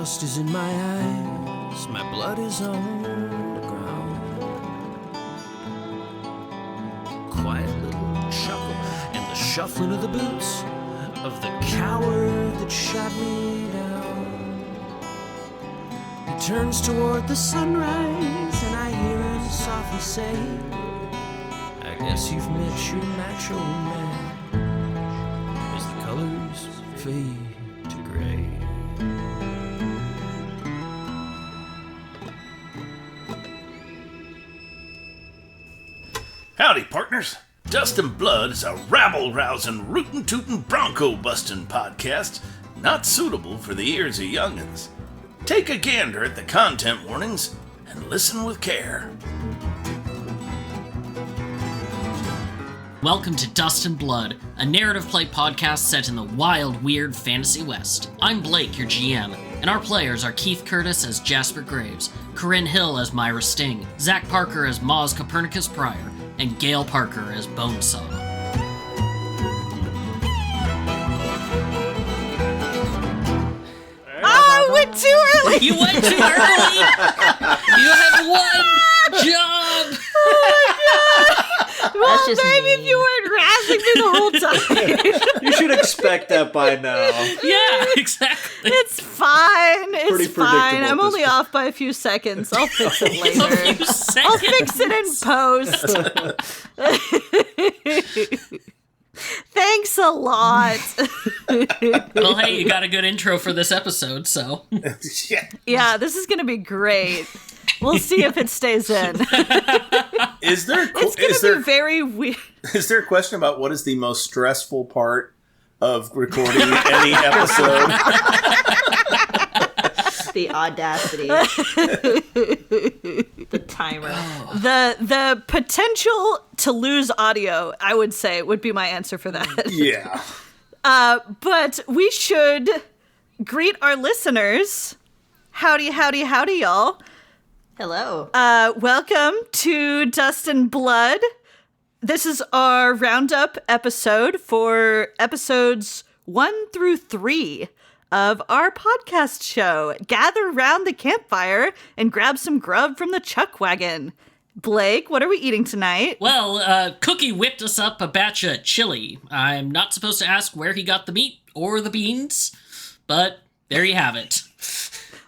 Dust is in my eyes, my blood is on the ground. Quiet little chuckle and the shuffling of the boots of the coward that shot me down. He turns toward the sunrise and I hear him softly say, I guess you've met your macho man, as the colors fade to gray. Howdy, partners. Dust and Blood is a rabble-rousing, rootin'-tootin', bronco-bustin' podcast not suitable for the ears of young'uns. Take a gander at the content warnings and listen with care. Welcome to Dust and Blood, a narrative play podcast set in the wild, weird fantasy west. I'm Blake, your GM, and our players are Keith Curtis as Jasper Graves, Corinne Hill as Myra Sting, Zach Parker as Maz Copernicus Pryor, and Gale Parker as Bonesaw. I went too early! You went too early! You had one job! Well, maybe if you weren't razzing me the whole time. You should expect that by now. Yeah, exactly. It's fine. It's Pretty fine. predictable I'm at only this point. off by a few seconds. I'll fix it A later. few I'll seconds. fix it in post. Thanks a lot. Well, hey, you got a good intro for this episode, so. Yeah, this is going to be great. We'll see if it stays in. Is there It's going to be very weird. is there a question about what is the most stressful part of recording any episode? The audacity. The timer. The potential to lose audio, I would say, would be my answer for that. Yeah. But we should greet our listeners. Howdy, howdy, howdy, y'all. Hello. Welcome to Dust and Blood. This is our Roundup episode for episodes 1 through 3 of our podcast show. Gather round the campfire and grab some grub from the chuck wagon. Blake, what are we eating tonight? Well, Cookie whipped us up a batch of chili. I'm not supposed to ask where he got the meat or the beans, but there you have it.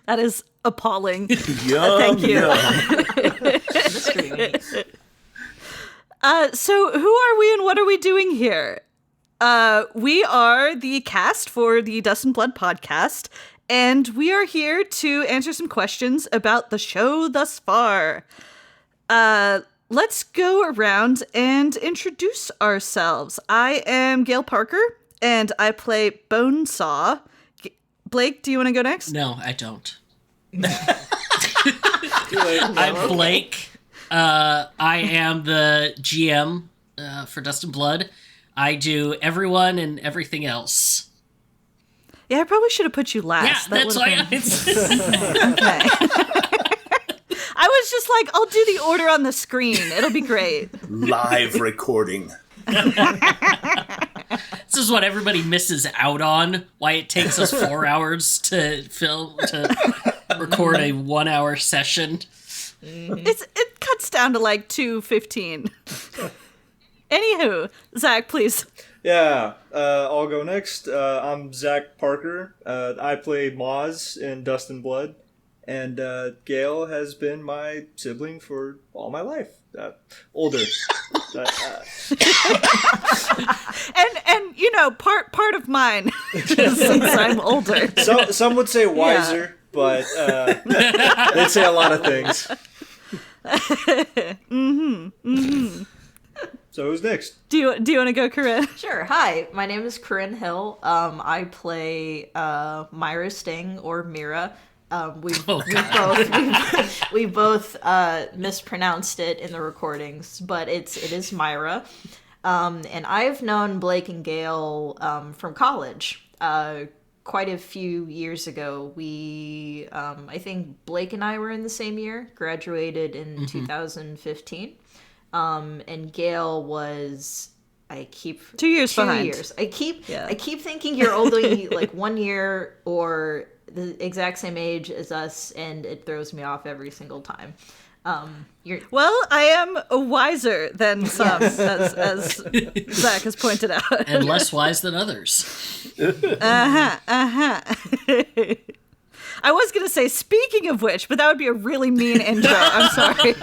That is appalling. Yum, Thank you. Mystery meat. So who are we and what are we doing here? We are the cast for the Dust and Blood podcast, and we are here to answer some questions about the show thus far. Let's go around and introduce ourselves. I am Gale Parker, and I play Bonesaw. Blake, do you want to go next? No, I don't. Too late. I'm Blake. I am the GM for Dust and Blood. I do everyone and everything else. Yeah, I probably should have put you last. Yeah, that's why it's okay. I was just like, I'll do the order on the screen. It'll be great. Live recording. This is what everybody misses out on. Why it takes us 4 hours to record a 1 hour session. It cuts down to like 2:15. Anywho, Zach, please. Yeah, I'll go next. I'm Zach Parker. I play Maz in Dust and Blood. And Gale has been my sibling for all my life. Older. And you know, part of mine, just since I'm older. Some would say wiser, but they'd say a lot of things. So who's next? Do you want to go, Corinne? Sure. Hi, my name is Corinne Hill. I play Myra Sting or Myra. We both mispronounced it in the recordings, but it is Myra. And I've known Blake and Gale from college. Quite a few years ago, I think Blake and I were in the same year, graduated in 2015. And Gale was, 2 years two behind. years. I keep thinking you're only like 1 year or the exact same age as us, and it throws me off every single time. Well, I am wiser than some, as Zach has pointed out. And less wise than others. I was going to say, speaking of which, but that would be a really mean intro. I'm sorry.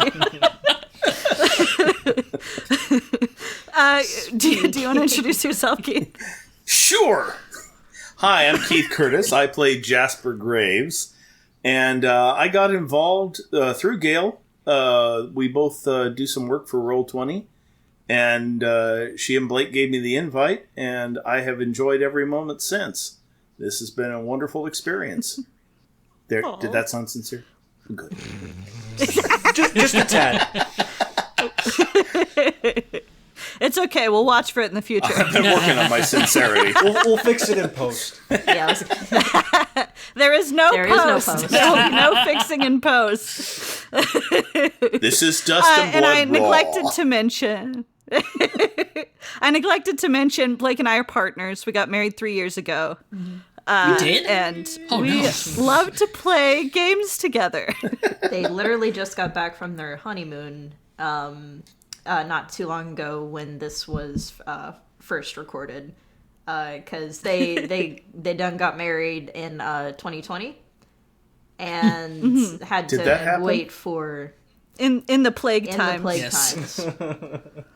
Do you want to introduce yourself, Keith? Sure. Hi, I'm Keith Curtis. I play Jasper Graves, and I got involved through Gale. We both do some work for Roll20, and she and Blake gave me the invite, and I have enjoyed every moment since. This has been a wonderful experience. There, did that sound sincere? Good. just a tad. It's okay. We'll watch for it in the future. I've been working on my sincerity. We'll fix it in post. Yeah, There is no post. There will be no fixing in post. This is Dust and Blood and I Raw. neglected to mention Blake and I are partners. We got married 3 years ago. You did? And Oh, we no. love to play games together. they literally just got back from their honeymoon not too long ago when this was first recorded. Because they done got married in 2020 and had Did that to happen? wait for In the plague in times. the plague Yes.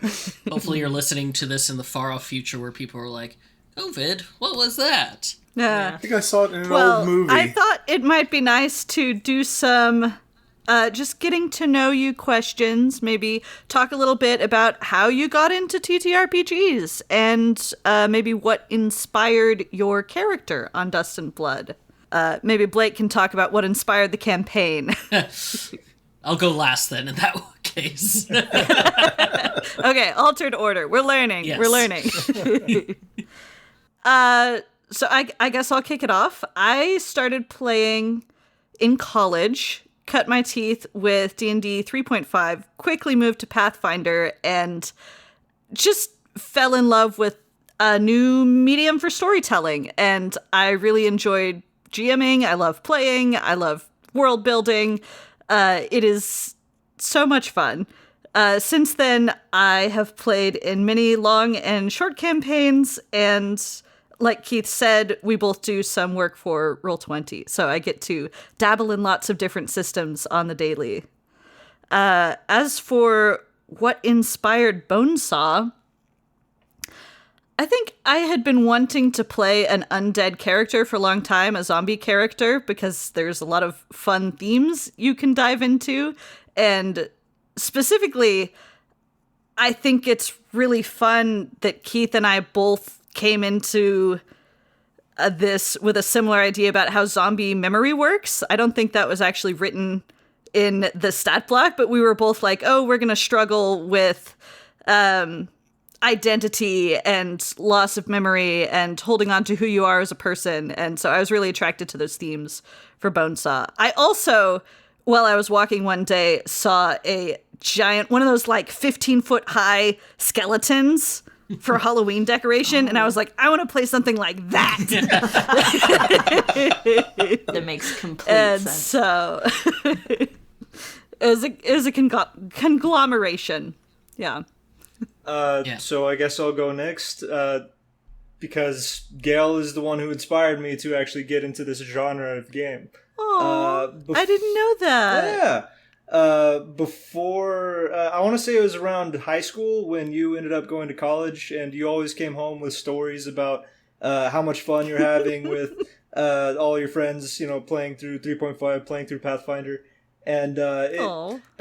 times. Hopefully you're listening to this in the far-off future where people are like, COVID, what was that? Yeah. I think I saw it in an Well, old movie. I thought it might be nice to do some just getting to know you questions, maybe talk a little bit about how you got into TTRPGs and maybe what inspired your character on Dust and Blood. Maybe Blake can talk about what inspired the campaign. I'll go last then in that case. Okay, altered order. We're learning. Yes. We're learning. So I guess I'll kick it off. I started playing in college, cut my teeth with D&D 3.5, quickly moved to Pathfinder, and just fell in love with a new medium for storytelling. And I really enjoyed GMing. I love playing. I love world building. It is so much fun. Since then, I have played in many long and short campaigns, and like Keith said, we both do some work for Roll20, so I get to dabble in lots of different systems on the daily. As for what inspired Bonesaw, I think I had been wanting to play an undead character for a long time, a zombie character, because there's a lot of fun themes you can dive into, and specifically, I think it's really fun that Keith and I both came into this with a similar idea about how zombie memory works. I don't think that was actually written in the stat block, but we were both like, oh, we're going to struggle with identity and loss of memory and holding on to who you are as a person. And so I was really attracted to those themes for Bonesaw. I also, while I was walking one day, saw a giant, one of those like 15-foot high skeletons for Halloween decoration, and I was like, I want to play something like that. That makes complete And sense. so it was a conglomeration. Yeah. Yeah. So I guess I'll go next, because Gale is the one who inspired me to actually get into this genre of game. Oh, I didn't know that. Yeah. Before, I want to say it was around high school when you ended up going to college, and you always came home with stories about how much fun you're having with all your friends, you know, playing through 3.5, playing through Pathfinder. And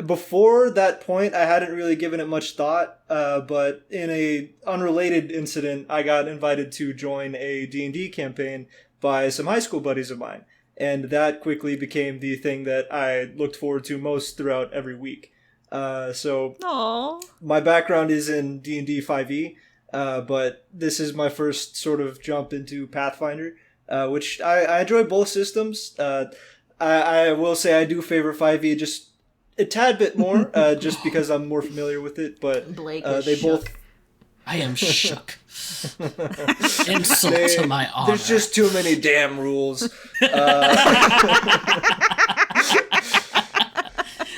before that point, I hadn't really given it much thought, but in a unrelated incident, I got invited to join a D&D campaign by some high school buddies of mine. And that quickly became the thing that I looked forward to most throughout every week. So my background is in D&D 5e, but this is my first sort of jump into Pathfinder, which I enjoy both systems. I will say I do favor 5e just a tad bit more, just because I'm more familiar with it. But Blake is they both. shook. I am shook. Insult to my honor. There's just too many damn rules.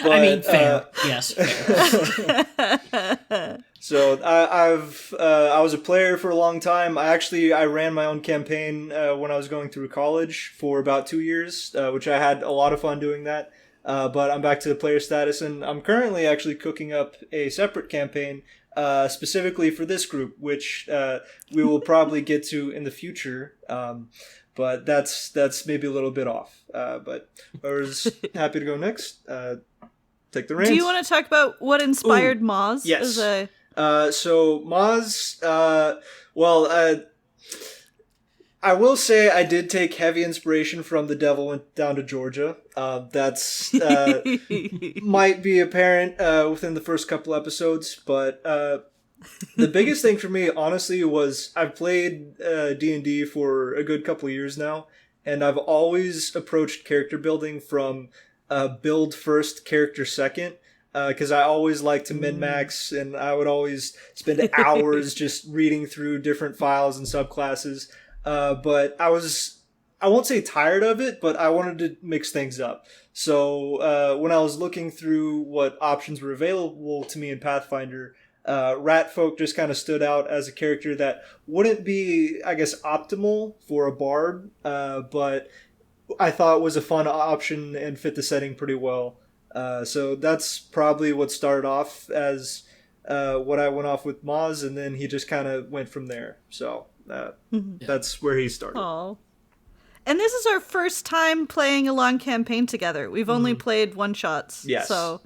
I mean, fair. Yes, fair. So I was a player for a long time. I ran my own campaign when I was going through college for about 2 years, which I had a lot of fun doing that. But I'm back to the player status, and I'm currently actually cooking up a separate campaign specifically for this group, which we will probably get to in the future. But that's maybe a little bit off. But whoever's happy to go next, take the reins. Do you want to talk about what inspired Moz? Yes. So Moz, I will say I did take heavy inspiration from The Devil Went Down to Georgia. That's might be apparent within the first couple episodes, but the biggest thing for me, honestly, was I've played D&D for a good couple of years now, and I've always approached character building from build first, character second. Because I always like to min-max, and I would always spend hours just reading through different files and subclasses. But I won't say tired of it, but I wanted to mix things up. So when I was looking through what options were available to me in Pathfinder, Ratfolk just kind of stood out as a character that wouldn't be, I guess, optimal for a bard, but I thought was a fun option and fit the setting pretty well. So that's probably what started off as what I went off with Moz, and then he just kind of went from there. So that's where he started. Oh, and this is our first time playing a long campaign together. We've only played one-shots. Yes. So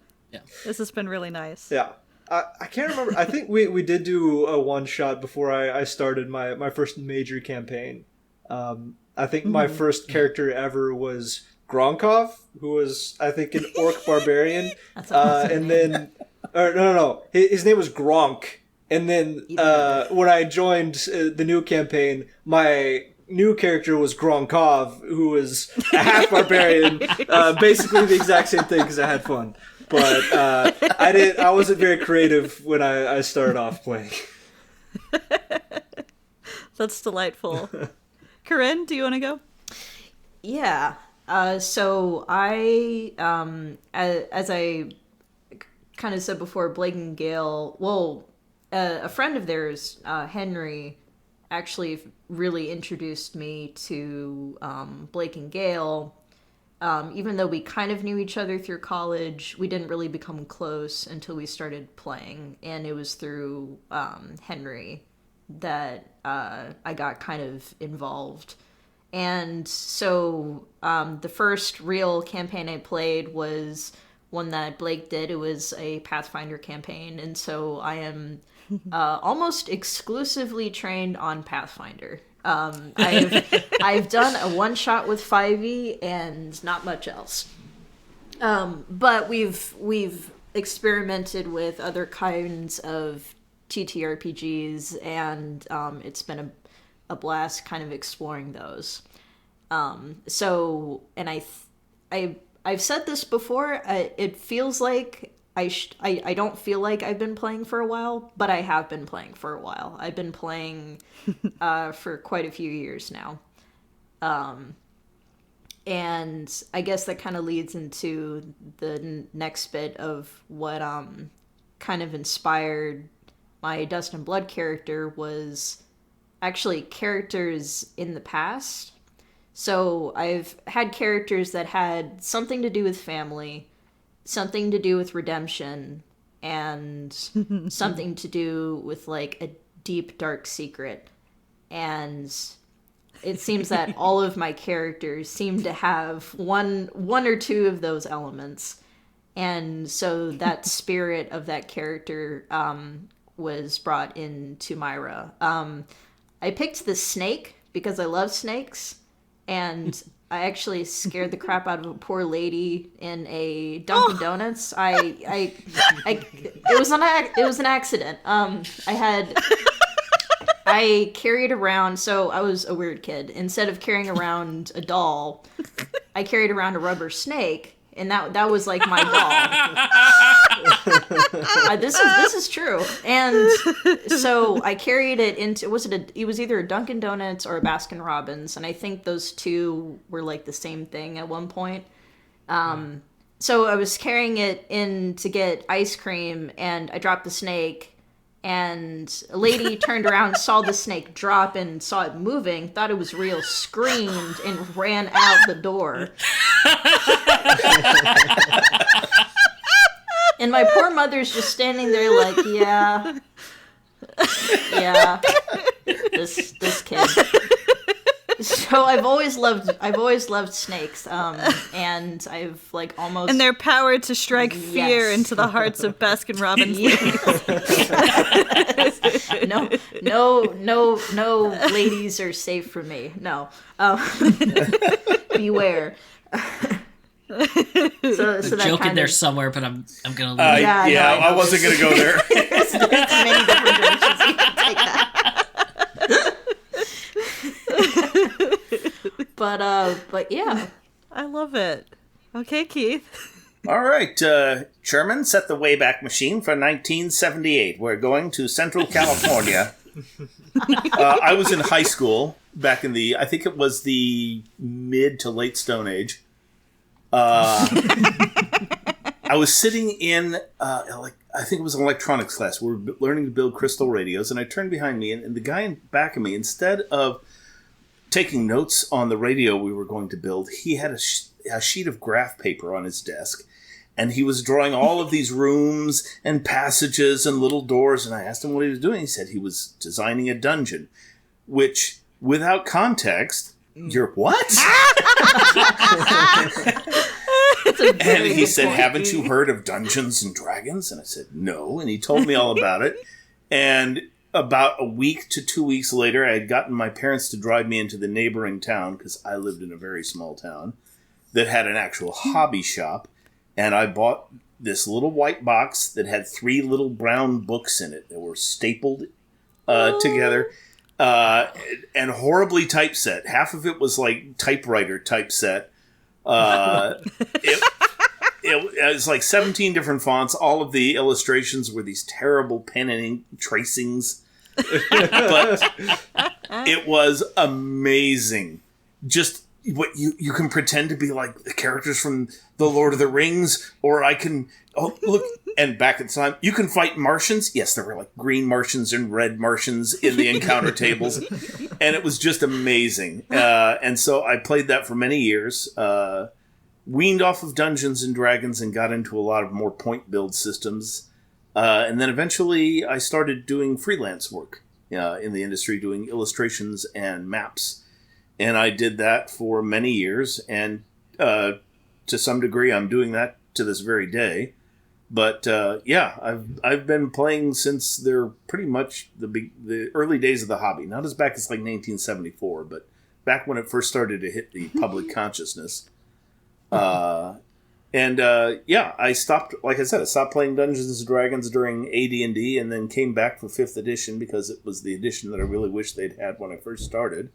this has been really nice. Yeah. I can't remember. I think we did do a one-shot before I started my first major campaign. I think my first character ever was Gronkov, who was, I think, an orc barbarian. That's awesome. And then... No. His name was Gronk. And then when I joined the new campaign, my new character was Gronkov, who was a half barbarian. Basically the exact same thing because I had fun. But I wasn't very creative when I started off playing. That's delightful. Corinne, do you want to go? Yeah. So I, as I kind of said before, Blake and Gale, a friend of theirs, Henry, actually really introduced me to Blake and Gale. Even though we kind of knew each other through college, we didn't really become close until we started playing. And it was through Henry that I got kind of involved. And so the first real campaign I played was one that Blake did. It was a Pathfinder campaign, and so I am almost exclusively trained on Pathfinder. I've done a one-shot with 5e and not much else. But we've experimented with other kinds of TTRPGs, and it's been a blast kind of exploring those. So, and I've said this before, it feels like I don't feel like I've been playing for a while, but I have been playing for a while. I've been playing for quite a few years now. And I guess that kind of leads into the next bit of what kind of inspired my Dust and Blood character was actually characters in the past. So I've had characters that had something to do with family, something to do with redemption, and something to do with like a deep, dark secret. And it seems that all of my characters seem to have one or two of those elements. And so that spirit of that character was brought into Myra. I picked the snake because I love snakes, and I actually scared the crap out of a poor lady in a Dunkin' Donuts. It was an accident. I carried around, so I was a weird kid. Instead of carrying around a doll, I carried around a rubber snake, and that was like my doll. This is true. And so I carried it into, it was either a Dunkin' Donuts or a Baskin Robbins, and I think those two were like the same thing at one point. So I was carrying it in to get ice cream, and I dropped the snake, and a lady turned around, saw the snake drop, and saw it moving, thought it was real, screamed, and ran out the door. And my poor mother's just standing there like, yeah, this kid. So I've always loved snakes, and I've like almost and their power to strike fear into the hearts of Baskin Robbins. No, ladies are safe from me. No, beware. So that joke in there of, somewhere, but I'm gonna leave. I wasn't gonna go there. there's many different directions you can take that. But yeah, I love it. Okay, Keith. All right, Sherman, set the Wayback Machine for 1978. We're going to Central California. I was in high school back in I think it was the mid to late Stone Age. I was sitting in, I think it was an electronics class. We were learning to build crystal radios, and I turned behind me, and the guy in back of me, instead of taking notes on the radio we were going to build, he had a sheet of graph paper on his desk, and he was drawing all of these rooms and passages and little doors, and I asked him what he was doing. He said he was designing a dungeon, which, without context, you're what? And he said, haven't you heard of Dungeons and Dragons? And I said, no. And he told me all about it. And about a week to 2 weeks later, I had gotten my parents to drive me into the neighboring town, because I lived in a very small town, that had an actual hobby shop. And I bought this little white box that had 3 little brown books in it that were stapled together. And horribly typeset. Half of it was like typewriter typeset. It was like 17 different fonts. All of the illustrations were these terrible pen and ink tracings. But it was amazing. Just what you can pretend to be like the characters from The Lord of the Rings, or I can look. And back at the time, you can fight Martians. Yes, there were like green Martians and red Martians in the encounter tables. And it was just amazing. And so I played that for many years. Weaned off of Dungeons and Dragons and got into a lot of more point build systems. And then eventually I started doing freelance work in the industry, doing illustrations and maps. And I did that for many years. And to some degree, I'm doing that to this very day. But I've been playing since they're pretty much the early days of the hobby. Not as back as like 1974, but back when it first started to hit the public consciousness. I stopped. Like I said, I stopped playing Dungeons and Dragons during AD&D, and then came back for 5th edition because it was the edition that I really wish they'd had when I first started.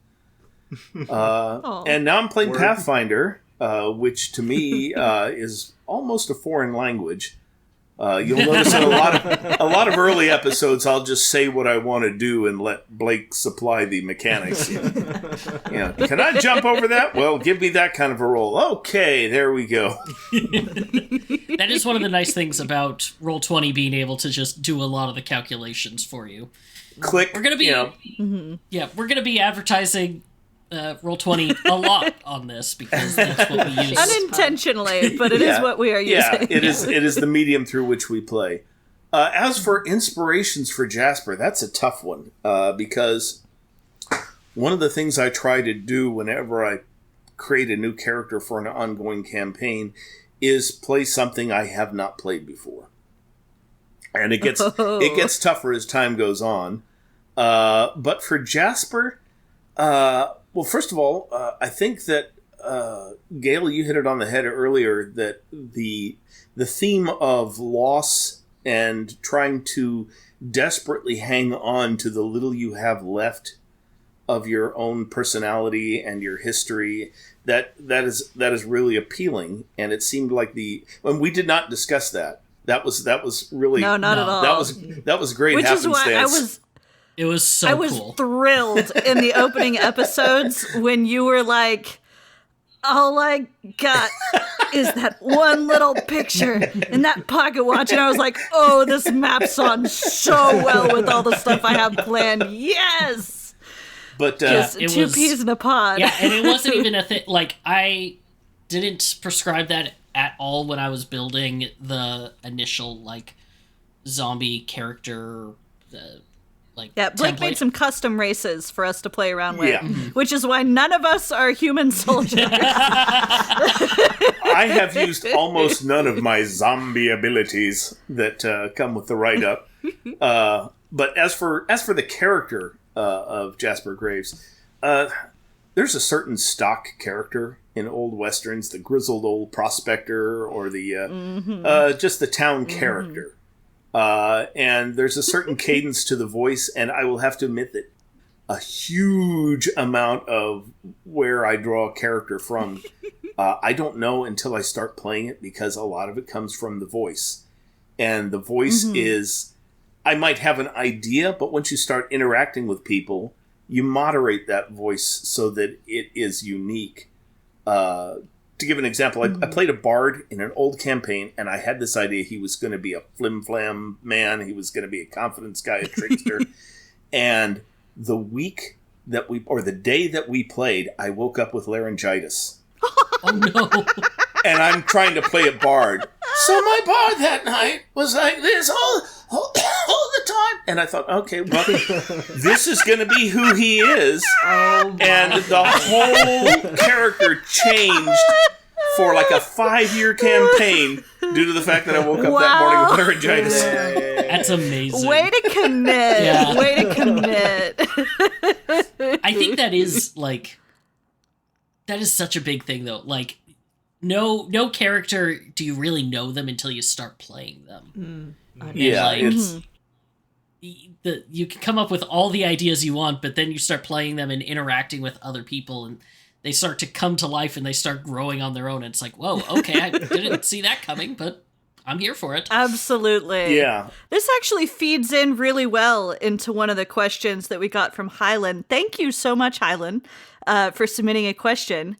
And now I'm playing Pathfinder, which to me is almost a foreign language. You'll notice in a lot of early episodes, I'll just say what I want to do and let Blake supply the mechanics. Can I jump over that? Well, give me that kind of a roll. Okay, there we go. That is one of the nice things about Roll20 being able to just do a lot of the calculations for you. Click. We're gonna be, we're gonna be advertising Roll20 a lot on this because that's what we use. Unintentionally, but it is what we are using. Yeah, it is the medium through which we play. As for inspirations for Jasper, that's a tough one because one of the things I try to do whenever I create a new character for an ongoing campaign is play something I have not played before. And it gets tougher as time goes on. But for Jasper, well, first of all, I think that, Gale, you hit it on the head earlier, that the theme of loss and trying to desperately hang on to the little you have left of your own personality and your history, that is really appealing. And it seemed like when we did not discuss that That was really No, not at all. That was great. Which is why It was so I was cool. thrilled in the opening episodes when you were like, all I got is that one little picture in that pocket watch. And I was like, oh, this maps on so well with all the stuff I have planned. Yes! But Just two peas in a pod. Yeah, and it wasn't even a thing. Like, I didn't prescribe that at all when I was building the initial, like, zombie character, Yeah, Blake template. made some custom races for us to play around with, Yeah. which is why none of us are human soldiers. I have used almost none of my zombie abilities that come with the write-up. But as for the character of Jasper Graves, there's a certain stock character in old westerns, the grizzled old prospector or the just the town character. And there's a certain cadence to the voice, and I will have to admit that a huge amount of where I draw a character from, I don't know until I start playing it, because a lot of it comes from the voice. And the voice is, I might have an idea, but once you start interacting with people, you moderate that voice so that it is unique. To give an example, I played a bard in an old campaign, and I had this idea he was going to be a flim-flam man, he was going to be a confidence guy, a trickster. And the day that we played, I woke up with laryngitis. Oh, no. And I'm trying to play a bard. So my bard that night was like this all the time. And I thought, okay, well, this is going to be who he is. Oh my. And the whole character changed for like a 5-year campaign due to the fact that I woke up that morning with laryngitis. That's amazing. Way to commit. Yeah. Way to commit. I think that is, like, that is such a big thing, though. Like, no character do you really know them until you start playing them. Yeah, like, it's... You can come up with all the ideas you want, but then you start playing them and interacting with other people, and they start to come to life and they start growing on their own. And it's like, whoa, okay, I didn't see that coming, but I'm here for it. Absolutely. Yeah. This actually feeds in really well into one of the questions that we got from Hylan. Thank you so much, Hylan, for submitting a question.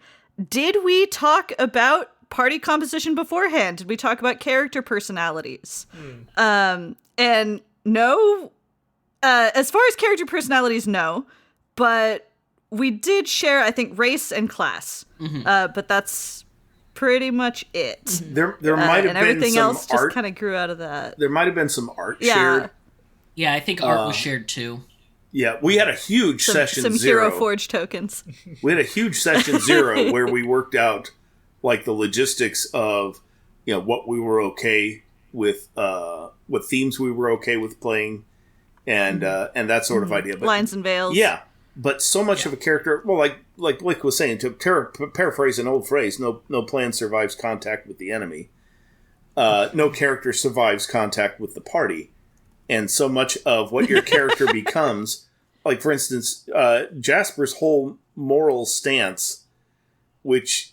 Did we talk about party composition beforehand? Did we talk about character personalities? And no, as far as character personalities, no, but we did share, I think, race and class, but that's pretty much it. There might have and been everything some else just art. kind of grew out of that. There might have been some art Yeah. shared. Yeah, I think art was shared too. Yeah, we had a huge session Some zero. Hero Forge tokens. We had a huge session zero where we worked out like the logistics of, what we were okay with, what themes we were okay with playing, and that sort of idea. But, Lines and veils. yeah, but so much of a character. Well, like Blake was saying, to paraphrase an old phrase, no plan survives contact with the enemy. No character survives contact with the party. And so much of what your character becomes, like, for instance, Jasper's whole moral stance, which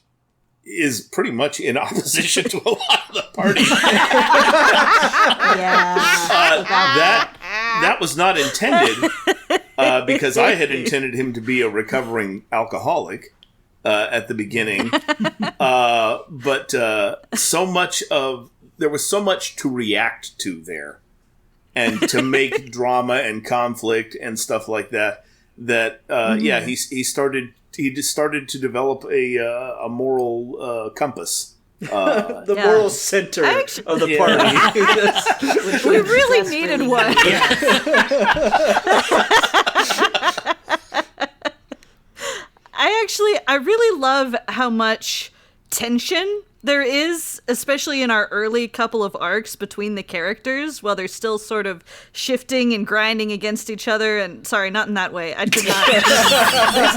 is pretty much in opposition to a lot of the party. That was not intended, because I had intended him to be a recovering alcoholic at the beginning. But there was so much to react to there. And to make drama and conflict and stuff like that, he just started to develop a moral compass. The moral center of the party. We really needed one. I really love how much tension there is, especially in our early couple of arcs between the characters, while they're still sort of shifting and grinding against each other. And sorry, not in that way. I did not. There's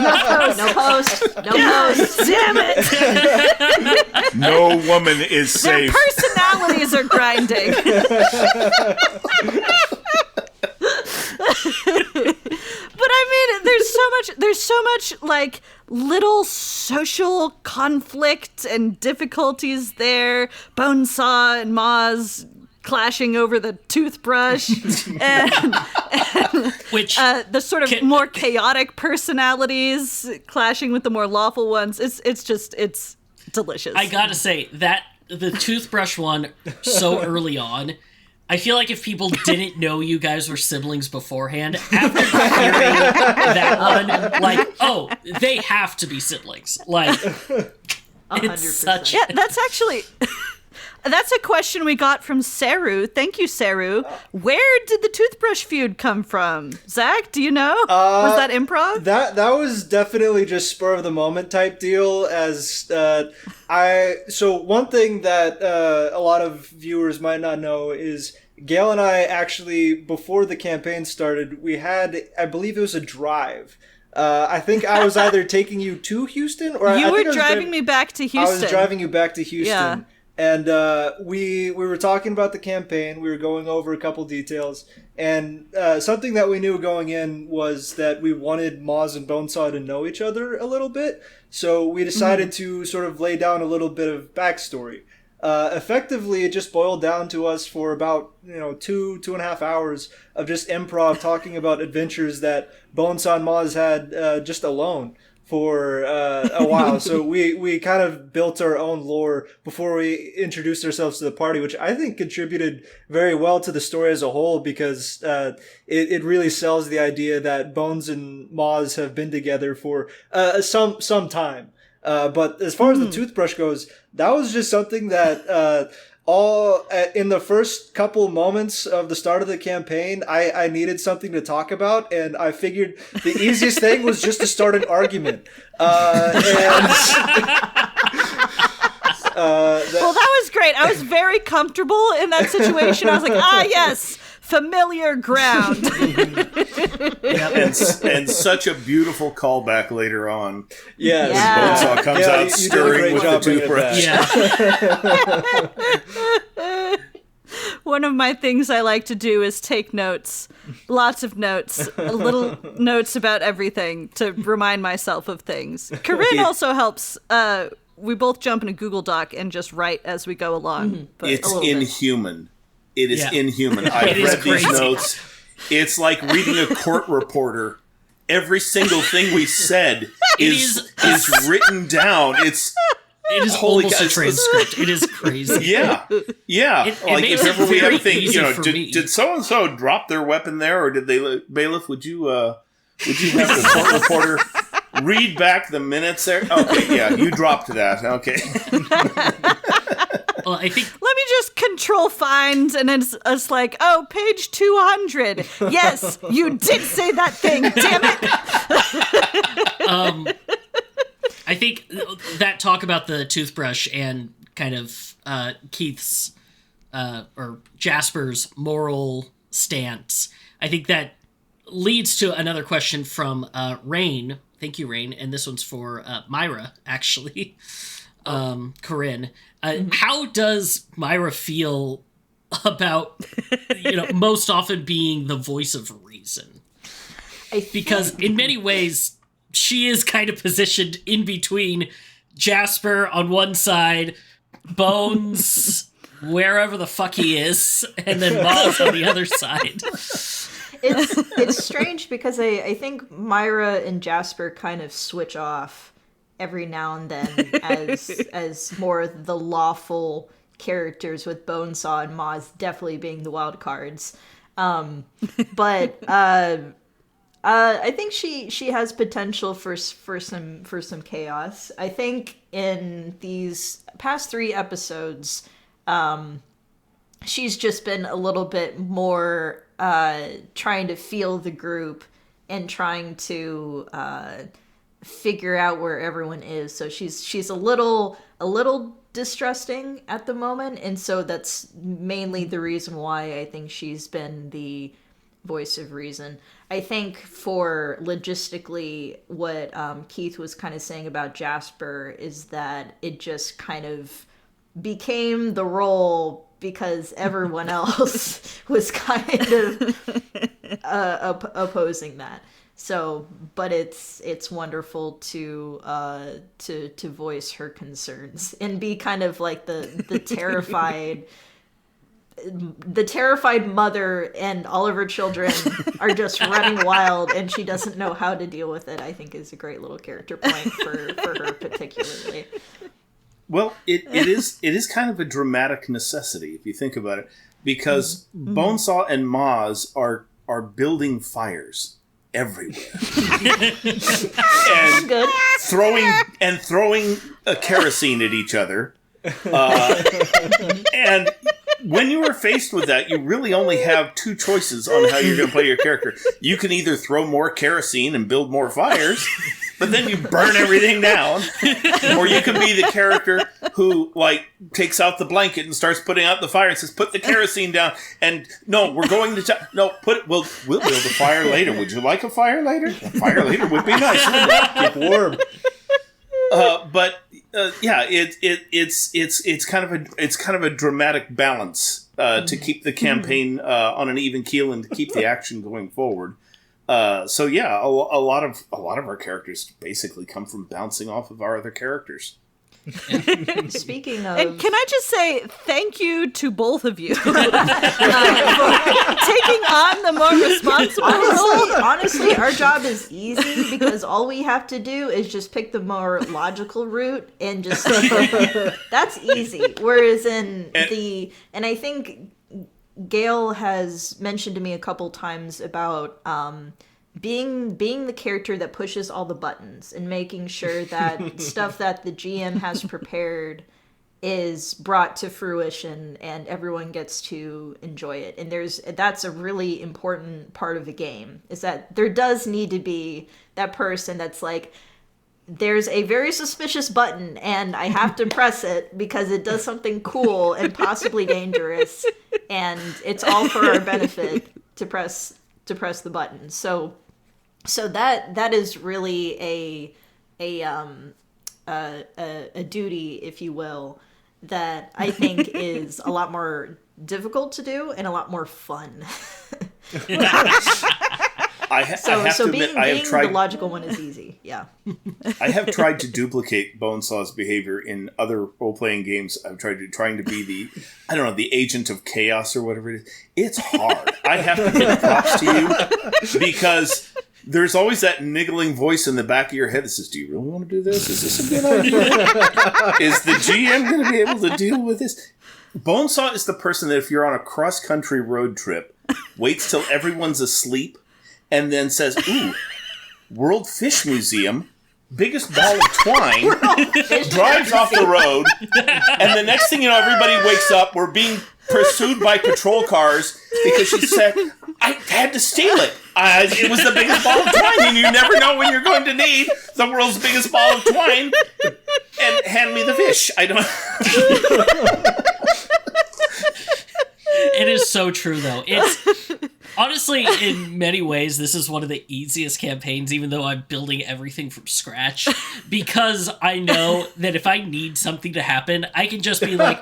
no post. No post. Damn it! No woman is Their safe. personalities are grinding. But I mean, there's so much like little social conflict and difficulties there. Bonesaw and Maz clashing over the toothbrush, and Which the sort of more chaotic personalities clashing with the more lawful ones. It's delicious. I gotta say that the toothbrush one so early on, I feel like if people didn't know you guys were siblings beforehand, after hearing that one, like, oh, they have to be siblings. Like, 100%. it's such. Yeah, that's actually. That's a question we got from Saru. Thank you, Saru. Where did the toothbrush feud come from? Zach, do you know? Was that improv? That was definitely just spur of the moment type deal. So one thing that a lot of viewers might not know is Gale and I actually, before the campaign started, we had, I believe it was a drive. I think I was either taking you to Houston or You were driving me back to Houston. I was driving you back to Houston. Yeah. And we were talking about the campaign. We were going over a couple details. And something that we knew going in was that we wanted Moz and Bonesaw to know each other a little bit. So we decided to sort of lay down a little bit of backstory. Effectively, it just boiled down to us for about 2.5 hours of just improv talking about adventures that Bonesaw and Moz had just alone for a while. So we kind of built our own lore before we introduced ourselves to the party, which I think contributed very well to the story as a whole, because it really sells the idea that Bones and Moz have been together for some time. But as far as the toothbrush goes, that was just something that in the first couple moments of the start of the campaign, I needed something to talk about, and I figured the easiest thing was just to start an argument. Well, that was great. I was very comfortable in that situation. I was like, yes, familiar ground. And such a beautiful callback later on. Yes. Yeah. Bonesaw comes out stirring with the toothbrush. Yeah. One of my things I like to do is take notes. Lots of notes. Little notes about everything to remind myself of things. Corinne also helps. We both jump in a Google Doc and just write as we go along. But It's inhuman. It is inhuman. I've It is read these crazy. notes. It's like reading a court reporter. Every single thing we said is written down. It is almost a God, transcript. It is crazy. Yeah. It Like makes if ever it we very ever think, easy for me. did so and so drop their weapon there, or did they? Bailiff, would you have the court reporter read back the minutes there? Okay, yeah, you dropped that. Okay. Well, I think let me just control find, and it's like, oh, page 200. Yes, you did say that thing, damn it. I think that talk about the toothbrush and kind of Keith's or Jasper's moral stance, I think that leads to another question from Rain. Thank you, Rain. And this one's for Myra, actually. Corinne. How does Myra feel about, most often being the voice of reason? Because in many ways, she is kind of positioned in between Jasper on one side, Bones wherever the fuck he is, and then Moz on the other side. It's strange because I think Myra and Jasper kind of switch off every now and then as more the lawful characters, with Bonesaw and Moz definitely being the wild cards. But I think she has potential for some chaos. I think in these past 3 episodes, she's just been a little bit more trying to feel the group and trying to figure out where everyone is. So she's a little distrusting at the moment, and so that's mainly the reason why I think she's been the voice of reason. I think for logistically what Keith was kind of saying about Jasper is that it just kind of became the role because everyone else was kind of opposing that. So, but it's wonderful to voice her concerns and be kind of like the terrified the terrified mother and all of her children are just running wild, and she doesn't know how to deal with it, I think is a great little character point for her particularly. Well, it is kind of a dramatic necessity if you think about it, because Bonesaw and Moz are building fires everywhere and Good. throwing a kerosene at each other. And when you are faced with that, you really only have two choices on how you're going to play your character. You can either throw more kerosene and build more fires, but then you burn everything down, or you can be the character who takes out the blanket and starts putting out the fire and says, "Put the kerosene down." And no, we're going to we'll build a fire later. Would you like a fire later? A fire later would be nice. Keep warm. It's kind of a dramatic balance to keep the campaign on an even keel and to keep the action going forward. A lot of our characters basically come from bouncing off of our other characters. Speaking of, And can I just say thank you to both of you for taking on the more responsible role. honestly, our job is easy because all we have to do is just pick the more logical route and just that's easy. Whereas and I think Gale has mentioned to me a couple times about being the character that pushes all the buttons and making sure that stuff that the GM has prepared is brought to fruition and everyone gets to enjoy it. And that's a really important part of the game, is that there does need to be that person that's like, there's a very suspicious button and I have to press it because it does something cool and possibly dangerous, and it's all for our benefit to press the button. So that is really a duty, if you will, that I think is a lot more difficult to do and a lot more fun. I have to admit, I have tried. The logical one is easy. Yeah. I have tried to duplicate Bonesaw's behavior in other role-playing games. I've trying to be the agent of chaos or whatever it is. It's hard. I have to give props to you because there's always that niggling voice in the back of your head that says, "Do you really want to do this? Is this a good idea? Is the GM going to be able to deal with this?" Bonesaw is the person that if you're on a cross-country road trip, waits till everyone's asleep, and then says, "Ooh, World Fish Museum, biggest ball of twine," drives off the road, and the next thing you know, everybody wakes up, we're being pursued by patrol cars because she said, "I had to steal it. It was the biggest ball of twine, and you never know when you're going to need the world's biggest ball of twine, and hand me the fish." I don't... It is so true, though. It's honestly, in many ways, this is one of the easiest campaigns, even though I'm building everything from scratch, because I know that if I need something to happen, I can just be like,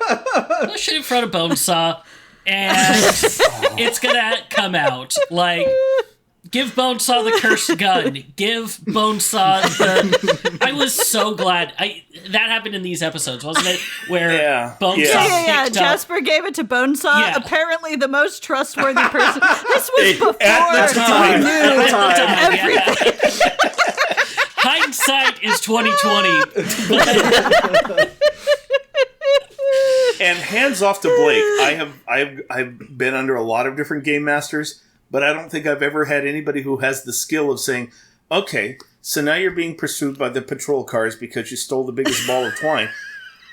push it in front of Bonesaw, and it's gonna come out. Like, give Bonesaw the cursed gun. Give Bonesaw the... I was so glad. That happened in these episodes, wasn't it? Where Bonesaw Yeah. picked Jasper gave it to Bonesaw. Yeah. Apparently the most trustworthy person. This was before At the time. everything. Hindsight is 2020. And hands off to Blake. I've been under a lot of different game masters, but I don't think I've ever had anybody who has the skill of saying, "Okay, so now you're being pursued by the patrol cars because you stole the biggest ball of twine,"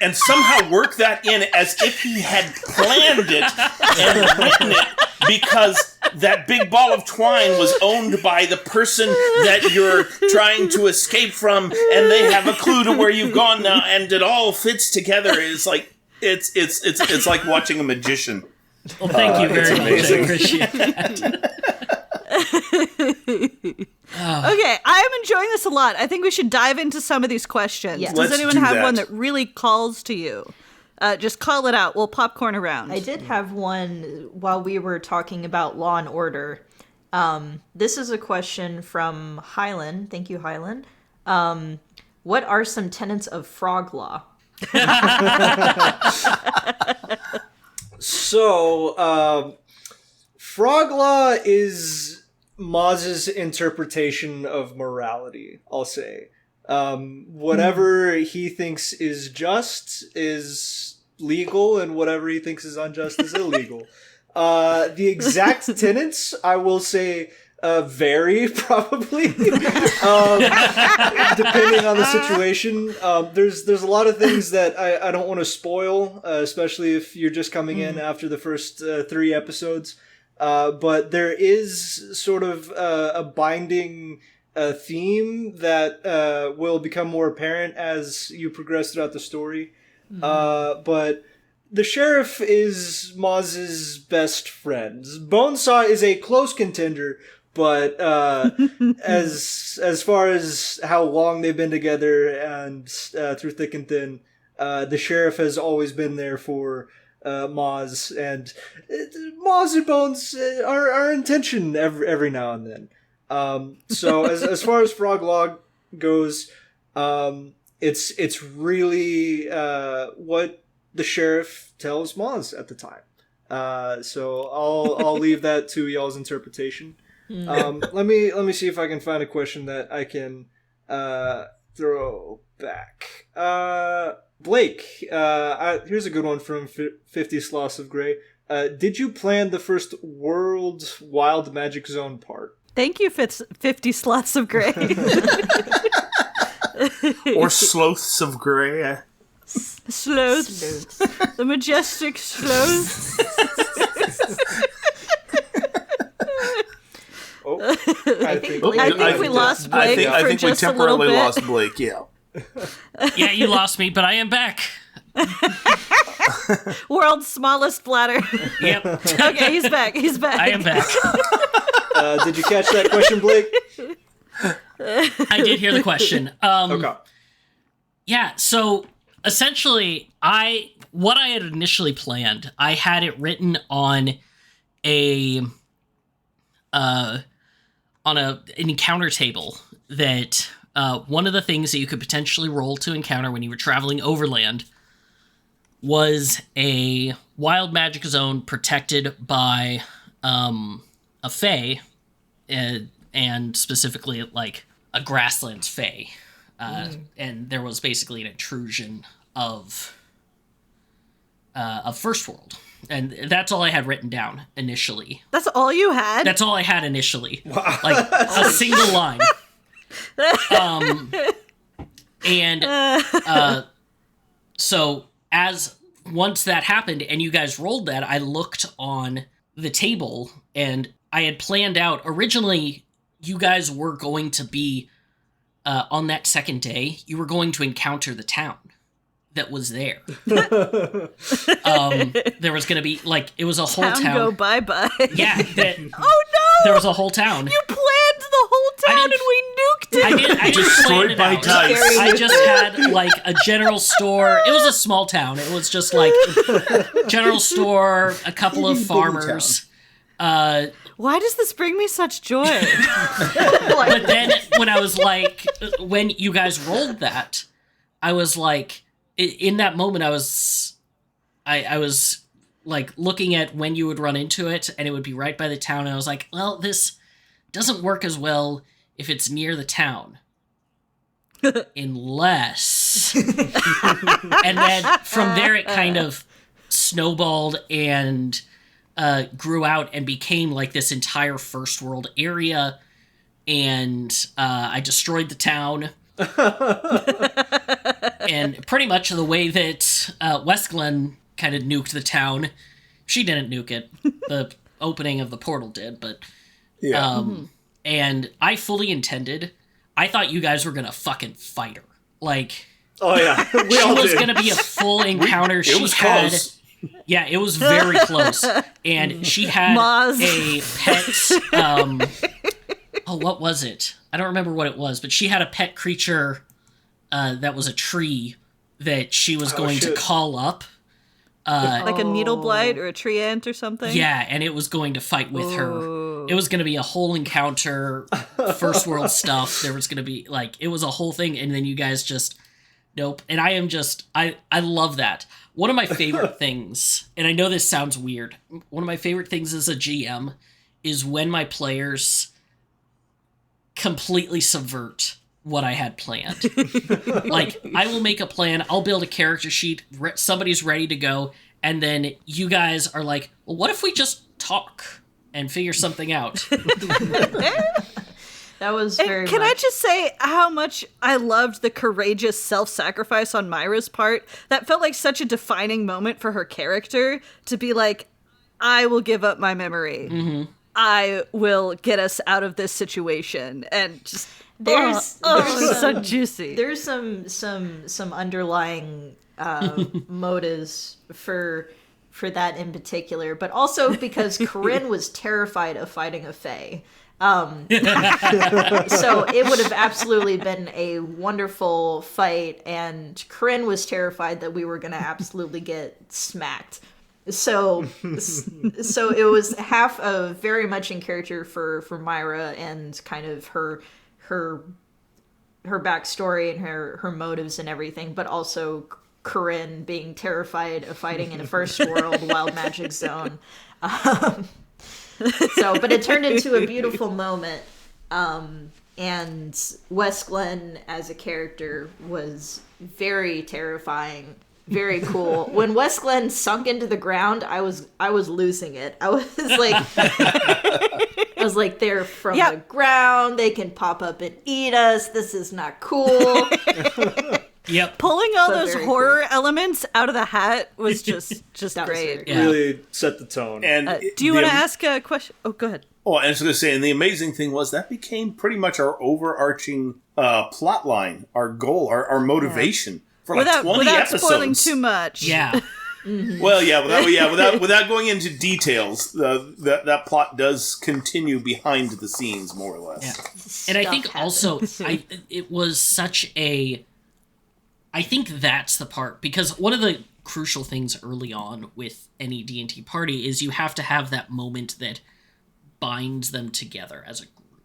and somehow work that in as if he had planned it and written it, because that big ball of twine was owned by the person that you're trying to escape from, and they have a clue to where you've gone now, and it all fits together. It's like it's like watching a magician. Well, thank you very much. I amazing. appreciate that. Okay, I am enjoying this a lot. I think we should dive into some of these questions. Yes. Does Let's anyone do have that. one that really calls to you? Just call it out. We'll popcorn around. I did have one while we were talking about Law and Order. This is a question from Hylan. Thank you, Hylan. What are some tenets of frog law? So, Frog Law is Maz's interpretation of morality, I'll say. Whatever he thinks is just is legal, and whatever he thinks is unjust is illegal. The exact tenets, I will say, vary, probably, depending on the situation. There's a lot of things that I don't want to spoil, especially if you're just coming in after the first 3 episodes. But there is sort of a binding theme that will become more apparent as you progress throughout the story. But the sheriff is Maz's best friend. Bonesaw is a close contender, but as far as how long they've been together and through thick and thin, the sheriff has always been there for Maz, and Maz and Bones are in tension every now and then. So as far as Frog Law goes, it's really what the sheriff tells Maz at the time. So I'll leave that to y'all's interpretation. Let me see if I can find a question that I can throw back. Blake, here's a good one from 50 Sloths of Grey. Did you plan the first World Wild Magic Zone part? Thank you, 50 Sloths of Grey. Or Sloths of Grey. Sloths. The majestic sloths. I think we lost Blake I think we just a little temporarily bit. lost Blake, yeah. Yeah, you lost me, but I am back. World's smallest bladder. Yep. Okay, he's back. I am back. Did you catch that question, Blake? I did hear the question. Okay. Yeah, so essentially, what I had initially planned, I had it written on an encounter table that one of the things that you could potentially roll to encounter when you were traveling overland was a wild magic zone protected by a fae, and specifically like a grasslands fae. And there was basically an intrusion of First World. And that's all I had written down initially. That's all you had? That's all I had initially. Wow. Like a single line. So once that happened and you guys rolled that, I looked on the table and I had planned out, originally you guys were going to be, on that second day, you were going to encounter the town that was there. There was going to be, like, it was a whole town. Go bye-bye. Yeah. Oh no! There was a whole town. You planned the whole town and we nuked it! I didn't plan it out. I just had, like, a general store. It was a small town. It was just, like, general store, a couple of farmers. Why does this bring me such joy? But then when I was like, when you guys rolled that, I was like, in that moment, I was like looking at when you would run into it, and it would be right by the town. And I was like, well, this doesn't work as well if it's near the town, unless. And then from there, it kind of snowballed and grew out and became like this entire First World area, and I destroyed the town. And pretty much the way that West Glen kind of nuked the town, she didn't nuke it. The opening of the portal did, but Yeah. And I fully intended, I thought you guys were gonna fucking fight her. Like, Oh yeah, we she all was did. gonna be a full encounter. It was close. Yeah, it was very close. And she had Maz. a pet, what was it? I don't remember what it was, but she had a pet creature that was a tree that she was going to shit. call up. Like a needle blight or a tree ant or something? Yeah, and it was going to fight with her. It was going to be a whole encounter, First World stuff. There was going to be, like, it was a whole thing, and then you guys just Nope. And I am just, I love that. One of my favorite things, and I know this sounds weird, one of my favorite things as a GM is when my players completely subvert what I had planned. Like, I will make a plan, I'll build a character sheet, somebody's ready to go, and then you guys are like, well, what if we just talk and figure something out? That was very Can I much- just say how much I loved the courageous self-sacrifice on Myra's part? That felt like such a defining moment for her character to be like, I will give up my memory. Mm-hmm. I will get us out of this situation. And just, there's so juicy. There's some underlying motives for that in particular, but also because Corinne was terrified of fighting a fae. So it would have absolutely been a wonderful fight, and Corinne was terrified that we were going to absolutely get smacked. So it was half of very much in character for Myra and kind of her backstory and her motives and everything, but also Corinne being terrified of fighting in a first world wild magic zone. But it turned into a beautiful moment. And Wes Glenn as a character was very terrifying, very cool. When Wes Glenn sunk into the ground, I was losing it. I was like, they're from the ground. They can pop up and eat us. This is not cool. Yep. Pulling all But those very horror elements out of the hat was just That was great. very Really set the tone. And Do you want to ask a question? Oh, go ahead. Oh, I was going to say, and the amazing thing was that became pretty much our overarching plot line, our goal, our motivation for like 20 without episodes. spoiling too much. Yeah. Well, without going into details, that plot does continue behind the scenes, more or less. Yeah. And I think also, it was such a... I think that's the part, because one of the crucial things early on with any D&T party is you have to have that moment that binds them together as a group.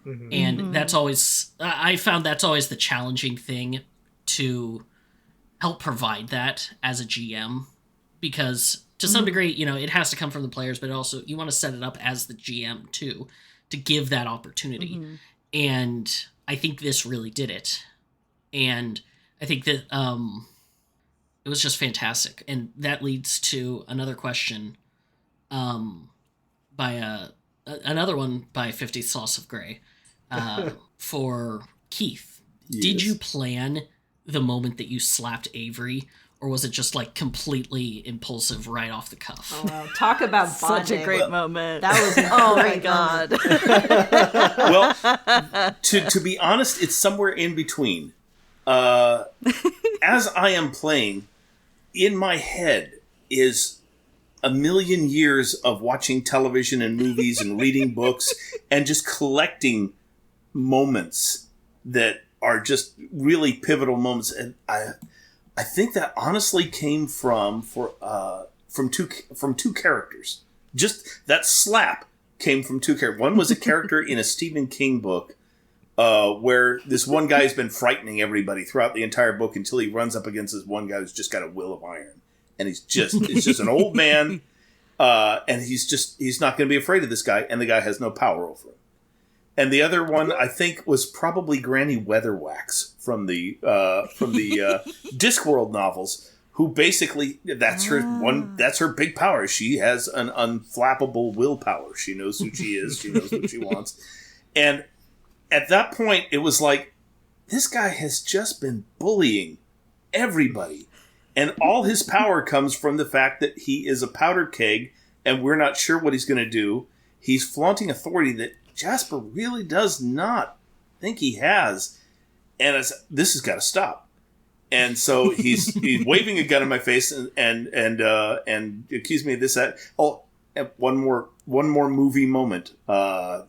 Mm-hmm. And that's always... I found that's always the challenging thing to help provide that as a GM, because to some degree, it has to come from the players, but also you want to set it up as the GM too, to give that opportunity. Mm-hmm. And I think this really did it. And I think that it was just fantastic. And that leads to another question by another one by 50 Sauce of Grey for Keith. Yes. Did you plan the moment that you slapped Avery, or was it just like completely impulsive right off the cuff? Oh, wow. Talk about bonding. Such a great moment. That was oh my god. Well, to be honest, it's somewhere in between. As I am playing, in my head is a million years of watching television and movies and reading books and just collecting moments that are just really pivotal moments. And I think that honestly came from two characters. Just that slap came from two characters. One was a character in a Stephen King book where this one guy has been frightening everybody throughout the entire book until he runs up against this one guy who's just got a will of iron. And it's just an old man, and he's not going to be afraid of this guy, and the guy has no power over him. And the other one, I think, was probably Granny Weatherwax from the Discworld novels, who basically that's her big power. She has an unflappable willpower. She knows who she is. She knows what she wants. And at that point, it was like, this guy has just been bullying everybody. And all his power comes from the fact that he is a powder keg, and we're not sure what he's going to do. He's flaunting authority that Jasper really does not think he has. And this has got to stop. And so he's waving a gun in my face and accused me of this, that. Oh, and one more movie moment. I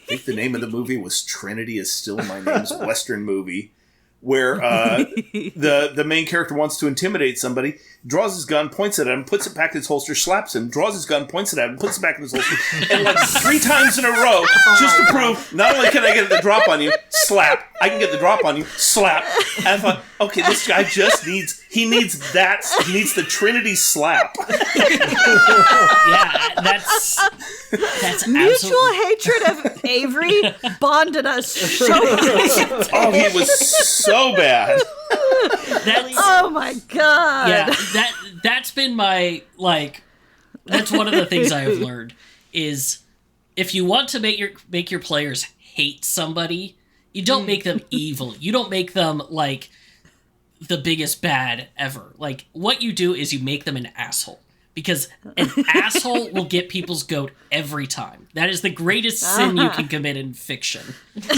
think the name of the movie was Trinity Is Still My Name's Western movie. where the main character wants to intimidate somebody, draws his gun, points it at him, puts it back in his holster, slaps him, draws his gun, points it at him, puts it back in his holster, and like 3 times in a row, just to prove, not only can I get the drop on you, slap, I can get the drop on you, slap. And I thought, okay, this guy just needs the Trinity slap. Yeah, that's mutual hatred of Avery bonded us so much. Oh, he was so bad. Oh my god. Yeah, that's been my, like, that's one of the things I have learned is if you want to make your players hate somebody, you don't make them evil. You don't make them like the biggest bad ever. Like, what you do is you make them an asshole. Because an asshole will get people's goat every time. That is the greatest sin you can commit in fiction. Because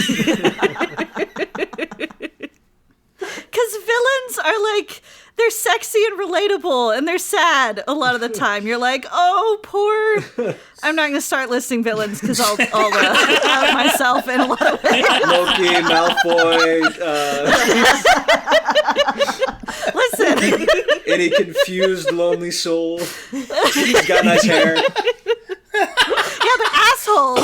villains are like, they're sexy and relatable, and they're sad a lot of the time. You're like, oh, poor... I'm not going to start listing villains, because I'll out myself in a lot of ways. Loki, Malfoy, Listen. any confused, lonely soul. He's got nice hair. Yeah, they're assholes.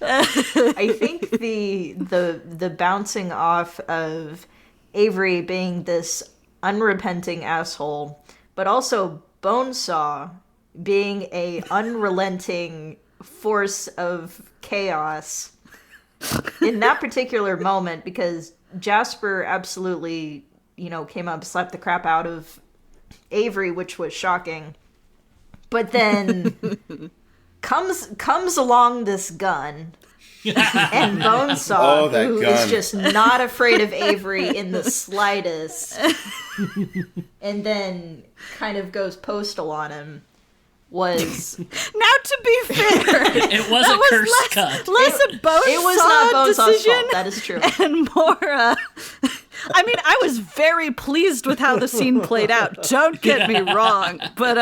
I think the bouncing off of Avery being this unrepenting asshole, but also Bonesaw being a unrelenting force of chaos in that particular moment, because Jasper absolutely, came up, slapped the crap out of Avery, which was shocking. But then comes along this gun, and Bonesaw, who is just not afraid of Avery in the slightest, and then kind of goes postal on him, was... Now, to be fair, it was a curse cut. Less a Bonesaw It was not Bonesaw's decision, fault, that is true. and more... I mean, I was very pleased with how the scene played out. Don't get me wrong. But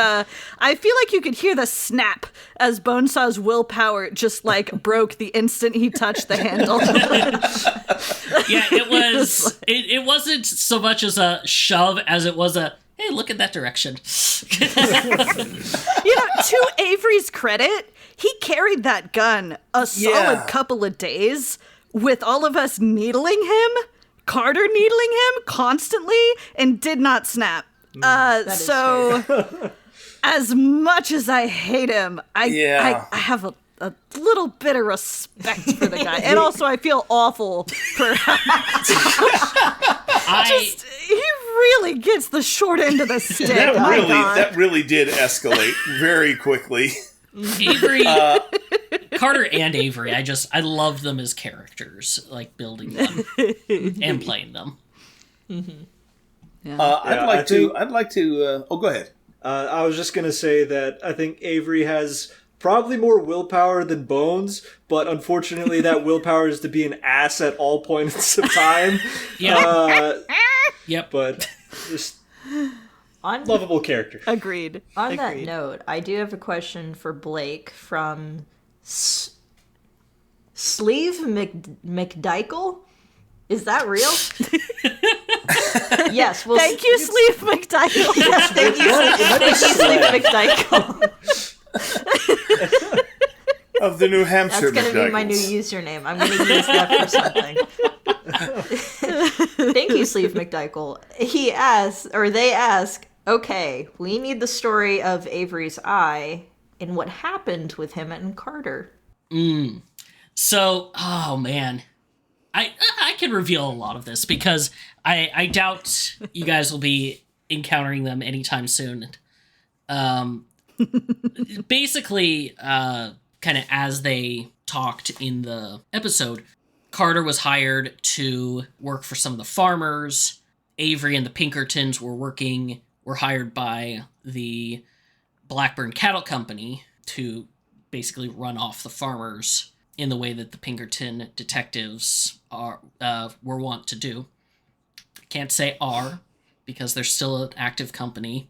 I feel like you could hear the snap as Bonesaw's willpower just, like, broke the instant he touched the handle. Yeah, it was... It wasn't so much as a shove as it was a, hey, look in that direction. To Avery's credit, he carried that gun a solid couple of days with all of us needling him, Carter needling him constantly, and did not snap. So, as much as I hate him, I have a little bit of respect for the guy. And also, I feel awful for him. He really gets the short end of the stick. That really did escalate very quickly. Avery, Carter and Avery, I love them as characters, like building them and playing them. Mm-hmm. Yeah. I'd like to. Oh, go ahead. I was just gonna say that I think Avery has probably more willpower than Bones, but unfortunately, that willpower is to be an ass at all points of time. Yep. But just lovable character. Agreed. On that note, I do have a question for Blake from Sleeve McDykel. Is that real? Yes. Well, thank you, Sleeve McDykel. Yes, thank you, Sleeve McDykel. Of the New Hampshire. That's going to be my new username. I'm going to use that for something. Thank you, Sleeve McDykel. They ask, okay, we need the story of Avery's eye and what happened with him and Carter. So, oh man, I can reveal a lot of this because I doubt you guys will be encountering them anytime soon. Basically, kind of as they talked in the episode, Carter was hired to work for some of the farmers. Avery and the Pinkertons were hired by the Blackburn Cattle Company to basically run off the farmers in the way that the Pinkerton detectives were wont to do. Can't say are, because they're still an active company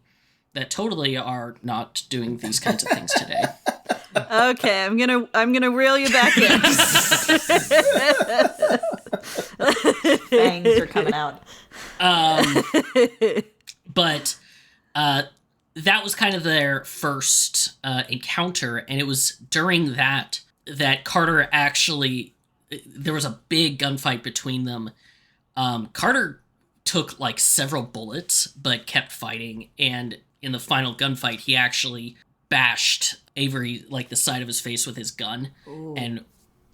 that totally are not doing these kinds of things today. Okay, I'm gonna reel you back in. fangs are coming out. But that was kind of their first encounter, and it was during that Carter actually, there was a big gunfight between them. Carter took like several bullets, but kept fighting, and in the final gunfight, he actually bashed Avery like the side of his face with his gun. Ooh. And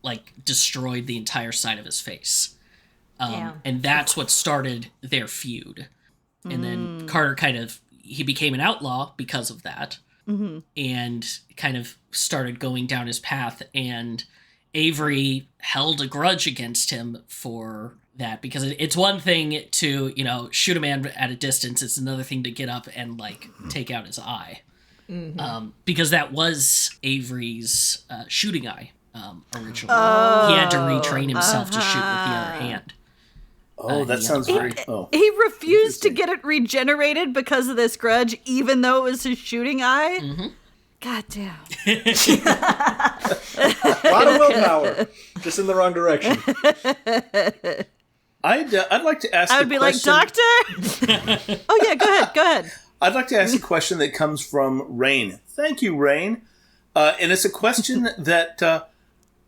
like destroyed the entire side of his face. And that's what started their feud. And then Carter he became an outlaw because of that. Mm-hmm. And kind of started going down his path, and Avery held a grudge against him for that, because it's one thing to, shoot a man at a distance. It's another thing to get up and like take out his eye. Mm-hmm. Because that was Avery's shooting eye originally. He had to retrain himself to shoot with the other hand. That sounds very... He refused to get it regenerated because of this grudge, even though it was his shooting eye? Mm-hmm. God damn. A lot of willpower, just in the wrong direction. I'd like to ask. I would be question. Like, Doctor. Oh yeah, go ahead. I'd like to ask a question that comes from Rain. Thank you, Rain. And it's a question that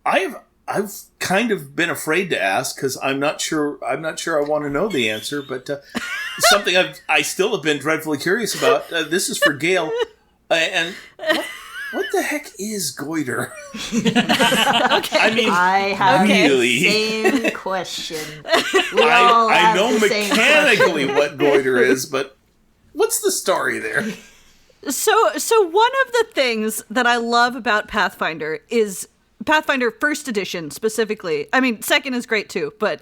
I've kind of been afraid to ask because I'm not sure I want to know the answer, but something I still have been dreadfully curious about. This is for Gale. And what the heck is Goiter? Okay. I mean, I have really? the same question. I know mechanically what Goiter is, but what's the story there? So one of the things that I love about Pathfinder is Pathfinder First Edition specifically. I mean, Second is great too, but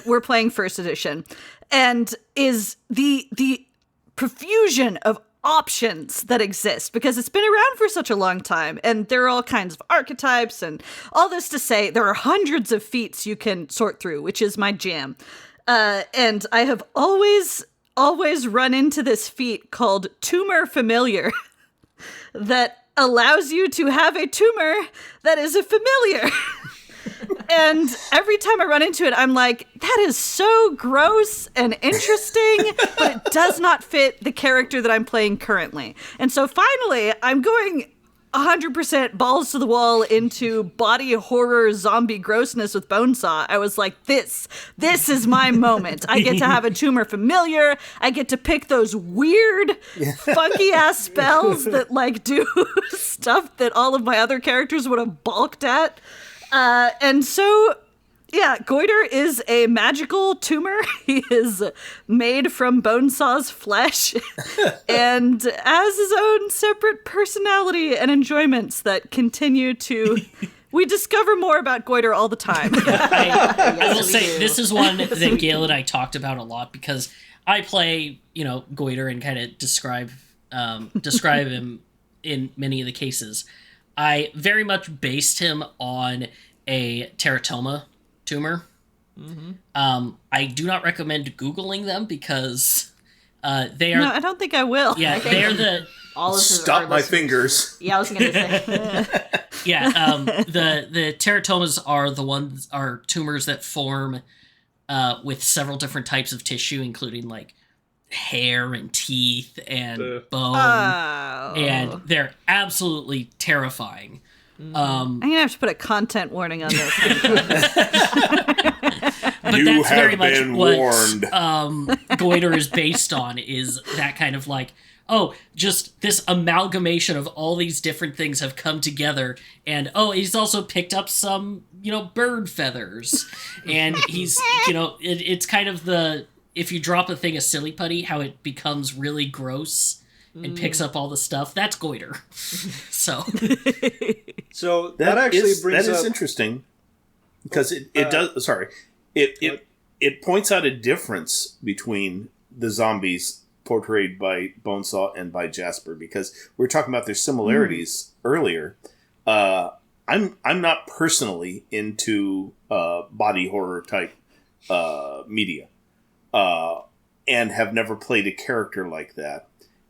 we're playing First Edition, and is the profusion of options that exist, because it's been around for such a long time, and there are all kinds of archetypes and all this to say there are hundreds of feats you can sort through, which is my jam. And I have always run into this feat called Tumor Familiar that allows you to have a tumor that is a familiar. And every time I run into it, I'm like, that is so gross and interesting, but it does not fit the character that I'm playing currently. And so finally, I'm going 100% balls to the wall into body horror zombie grossness with Bonesaw. I was like, this is my moment. I get to have a tumor familiar. I get to pick those weird, funky ass spells that like do stuff that all of my other characters would have balked at. And so, yeah, Goiter is a magical tumor. He is made from Bonesaw's flesh and has his own separate personality and enjoyments that continue to... We discover more about Goiter all the time. I will say, this is one that Gale and I talked about a lot, because I play, Goiter and kind of describe him in many of the cases. I very much based him on a teratoma tumor. Mm-hmm. I do not recommend Googling them because they are... No, I don't think I will. Yeah, they're the... All of Stop my fingers. Yeah, I was going to say. Yeah, the teratomas are tumors that form with several different types of tissue, including like hair and teeth and bone. Oh. And they're absolutely terrifying. I'm gonna have to put a content warning on this. But you that's have very much been what warned. Goiter is based on, is that kind of like, just this amalgamation of all these different things have come together, and he's also picked up some, bird feathers, and he's, it's kind of the, if you drop a thing of silly putty, how it becomes really gross and picks up all the stuff. That's Goiter. So that actually brings up... That is interesting, because it does... Sorry. It points out a difference between the zombies portrayed by Bonesaw and by Jasper, because we were talking about their similarities earlier. I'm not personally into body horror type media, and have never played a character like that.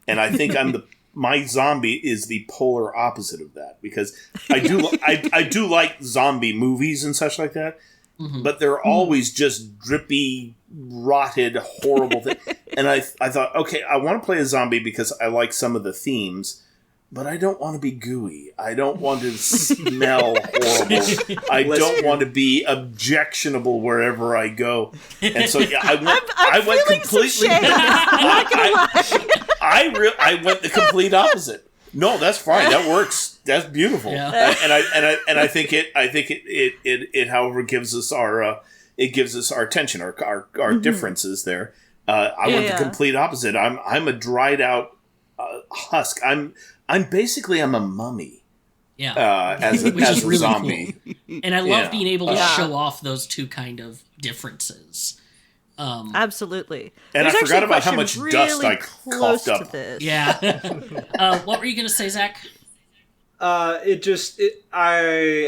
And I think my zombie is the polar opposite of that, because I do like zombie movies and such like that. but they're always just drippy, rotted, horrible things. And I thought, okay, I want to play a zombie because I like some of the themes, but I don't want to be gooey. I don't want to smell horrible. I don't want to be objectionable wherever I go. And so I went completely. I'm not gonna lie. I went the complete opposite. No, that's fine. That works. That's beautiful. Yeah. And I think it however gives us our tension, our differences there. I went the complete opposite. I'm a dried out husk. I'm a mummy. Yeah. As a really zombie. Cool. And I love being able to show off those two kind of differences. Absolutely. And There's I forgot about how actually a much question dust really I close coughed up. to this. Yeah. What were you going to say, Zach? I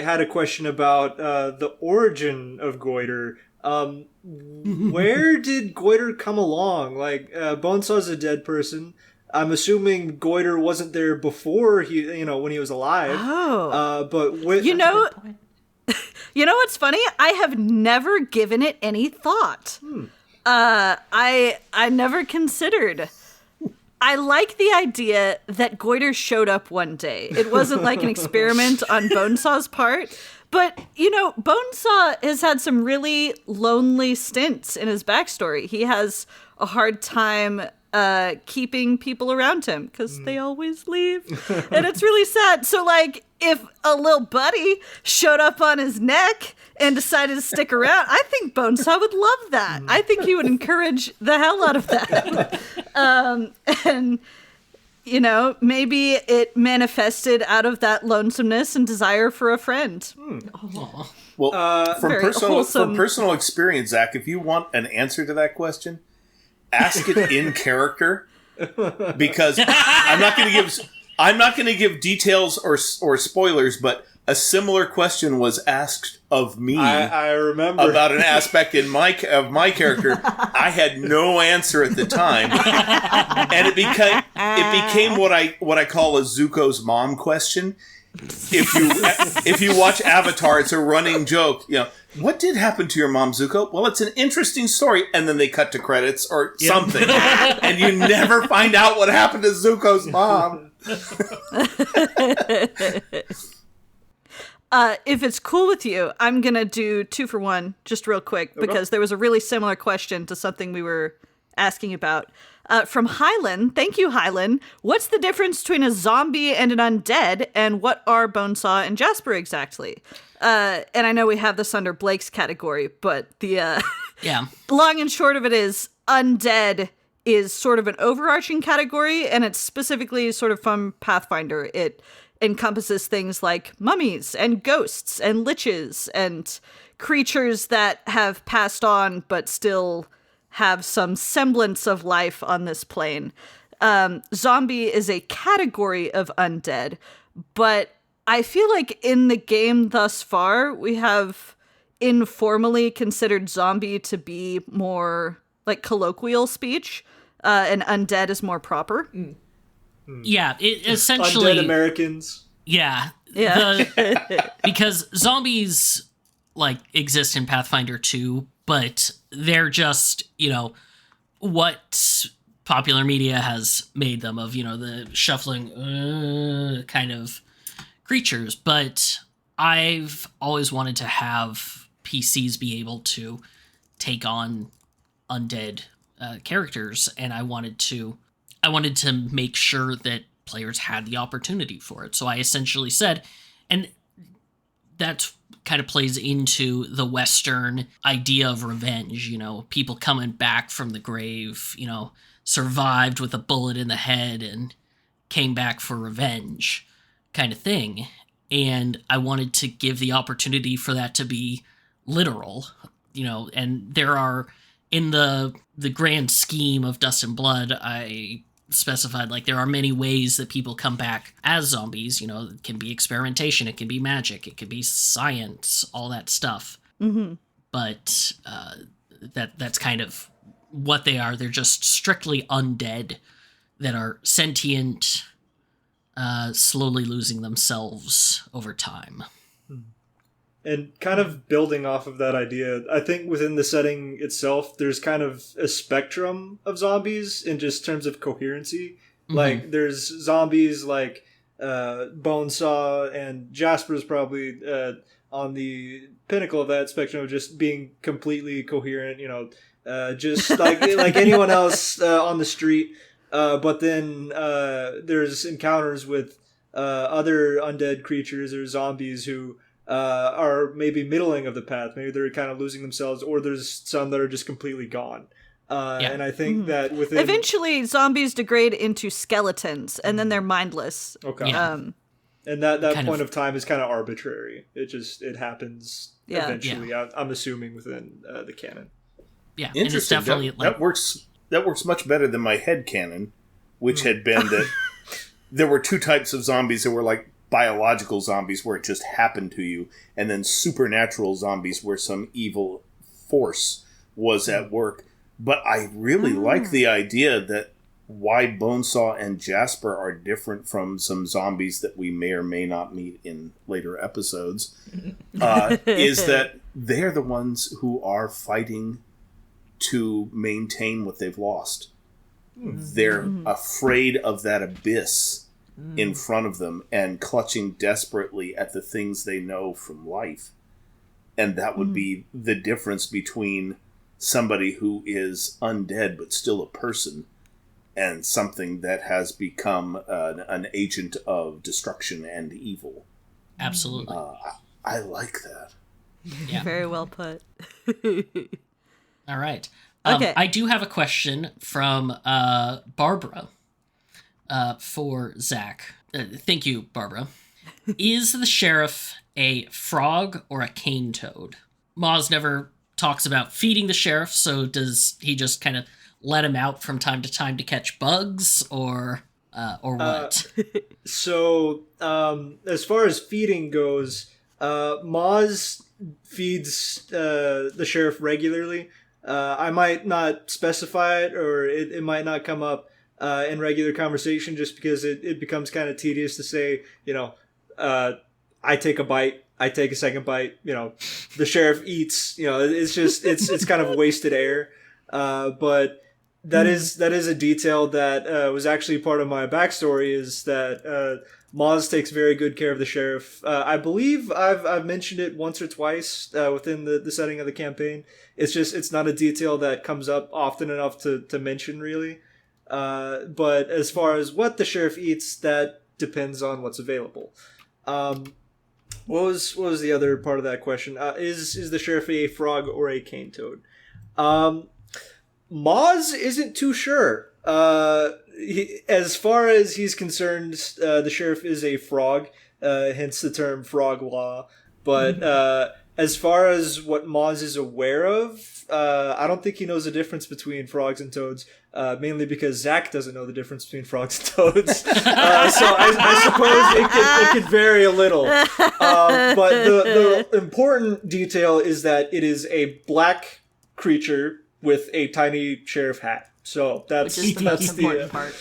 had a question about the origin of Goiter. Where did Goiter come along? Like, Bonesaw's a dead person. I'm assuming Goiter wasn't there before when he was alive. Oh. But You know what's funny? I have never given it any thought. I never considered. I like the idea that Goiter showed up one day. It wasn't like an experiment on Bonesaw's part. But, Bonesaw has had some really lonely stints in his backstory. He has a hard time keeping people around him because they always leave. And it's really sad. So, like, if a little buddy showed up on his neck and decided to stick around, I think Bonesaw would love that. I think he would encourage the hell out of that. And, maybe it manifested out of that lonesomeness and desire for a friend. Well, from wholesome. personal experience, Zach, if you want an answer to that question, ask it in character, because I'm not going to give details or spoilers, but a similar question was asked of me. I remember about an aspect of my character. I had no answer at the time, and it became what I call a Zuko's mom question. If you watch Avatar, it's a running joke. What did happen to your mom, Zuko? Well, it's an interesting story, and then they cut to credits or something, and you never find out what happened to Zuko's mom. If it's cool with you, I'm going to do 2 for 1 just real quick, because there was a really similar question to something we were asking about. From Hylan. Thank you, Hylan. What's the difference between a zombie and an undead, and what are Bonesaw and Jasper exactly? And I know we have this under Blake's category, but the long and short of it is undead is sort of an overarching category, and it's specifically sort of from Pathfinder. It encompasses things like mummies and ghosts and liches and creatures that have passed on but still have some semblance of life on this plane. Zombie is a category of undead, but I feel like in the game thus far, we have informally considered zombie to be more like colloquial speech, and undead is more proper. Yeah, it essentially... Undead Americans. Yeah. Because zombies, exist in Pathfinder 2, but they're just, what popular media has made them of, the shuffling kind of creatures. But I've always wanted to have PCs be able to take on undead characters, and I wanted to make sure that players had the opportunity for it. So I essentially said, and that kind of plays into the Western idea of revenge, people coming back from the grave, survived with a bullet in the head and came back for revenge kind of thing. And I wanted to give the opportunity for that to be literal, and there are, in the grand scheme of Dust and Blood, I specified there are many ways that people come back as zombies. It can be experimentation, it can be magic, it can be science, all that stuff. But that's kind of what they are. They're just strictly undead that are sentient, slowly losing themselves over time. And kind of building off of that idea, I think within the setting itself, there's kind of a spectrum of zombies in just terms of coherency. Mm-hmm. Like, there's zombies like Bonesaw and Jasper's probably on the pinnacle of that spectrum of just being completely coherent, just like anyone else on the street. But then there's encounters with other undead creatures or zombies who are maybe middling of the path. Maybe they're kind of losing themselves, or there's some that are just completely gone. And I think that within... Eventually, zombies degrade into skeletons, and then they're mindless. Okay. Yeah. And that point of time is kind of arbitrary. It happens eventually, I'm assuming, within the canon. Yeah, and it's definitely... That works much better than my head canon, which had been that there were two types of zombies that were like biological zombies where it just happened to you, and then supernatural zombies where some evil force was at work. But I really like the idea that why Bonesaw and Jasper are different from some zombies that we may or may not meet in later episodes is that they're the ones who are fighting to maintain what they've lost. They're afraid of that abyss in front of them and clutching desperately at the things they know from life. And that would be the difference between somebody who is undead but still a person and something that has become an agent of destruction and evil. Absolutely. I like that. Yeah. Very well put. All right. Okay. I do have a question from Barbara for Zach. Thank you, Barbara. Is the sheriff a frog or a cane toad? Moz never talks about feeding the sheriff, so does he just kind of let him out from time to time to catch bugs, or what? So, as far as feeding goes, Moz feeds the sheriff regularly. I might not specify it, or it might not come up in regular conversation, just because it becomes kind of tedious to say, I take a bite, I take a second bite, the sheriff eats, it's just, it's kind of wasted air. But that is a detail that was actually part of my backstory, is that Moz takes very good care of the sheriff. I believe I've mentioned it once or twice within the setting of the campaign. It's not a detail that comes up often enough to mention, really. But as far as what the sheriff eats, that depends on what's available. What was the other part of that question? Is the sheriff a frog or a cane toad? Moz isn't too sure. As far as he's concerned, the sheriff is a frog, hence the term frog law. But as far as what Moz is aware of, I don't think he knows the difference between frogs and toads, mainly because Zach doesn't know the difference between frogs and toads. So I suppose it could vary a little. But the important detail is that it is a black creature with a tiny sheriff hat. So that's the most important part.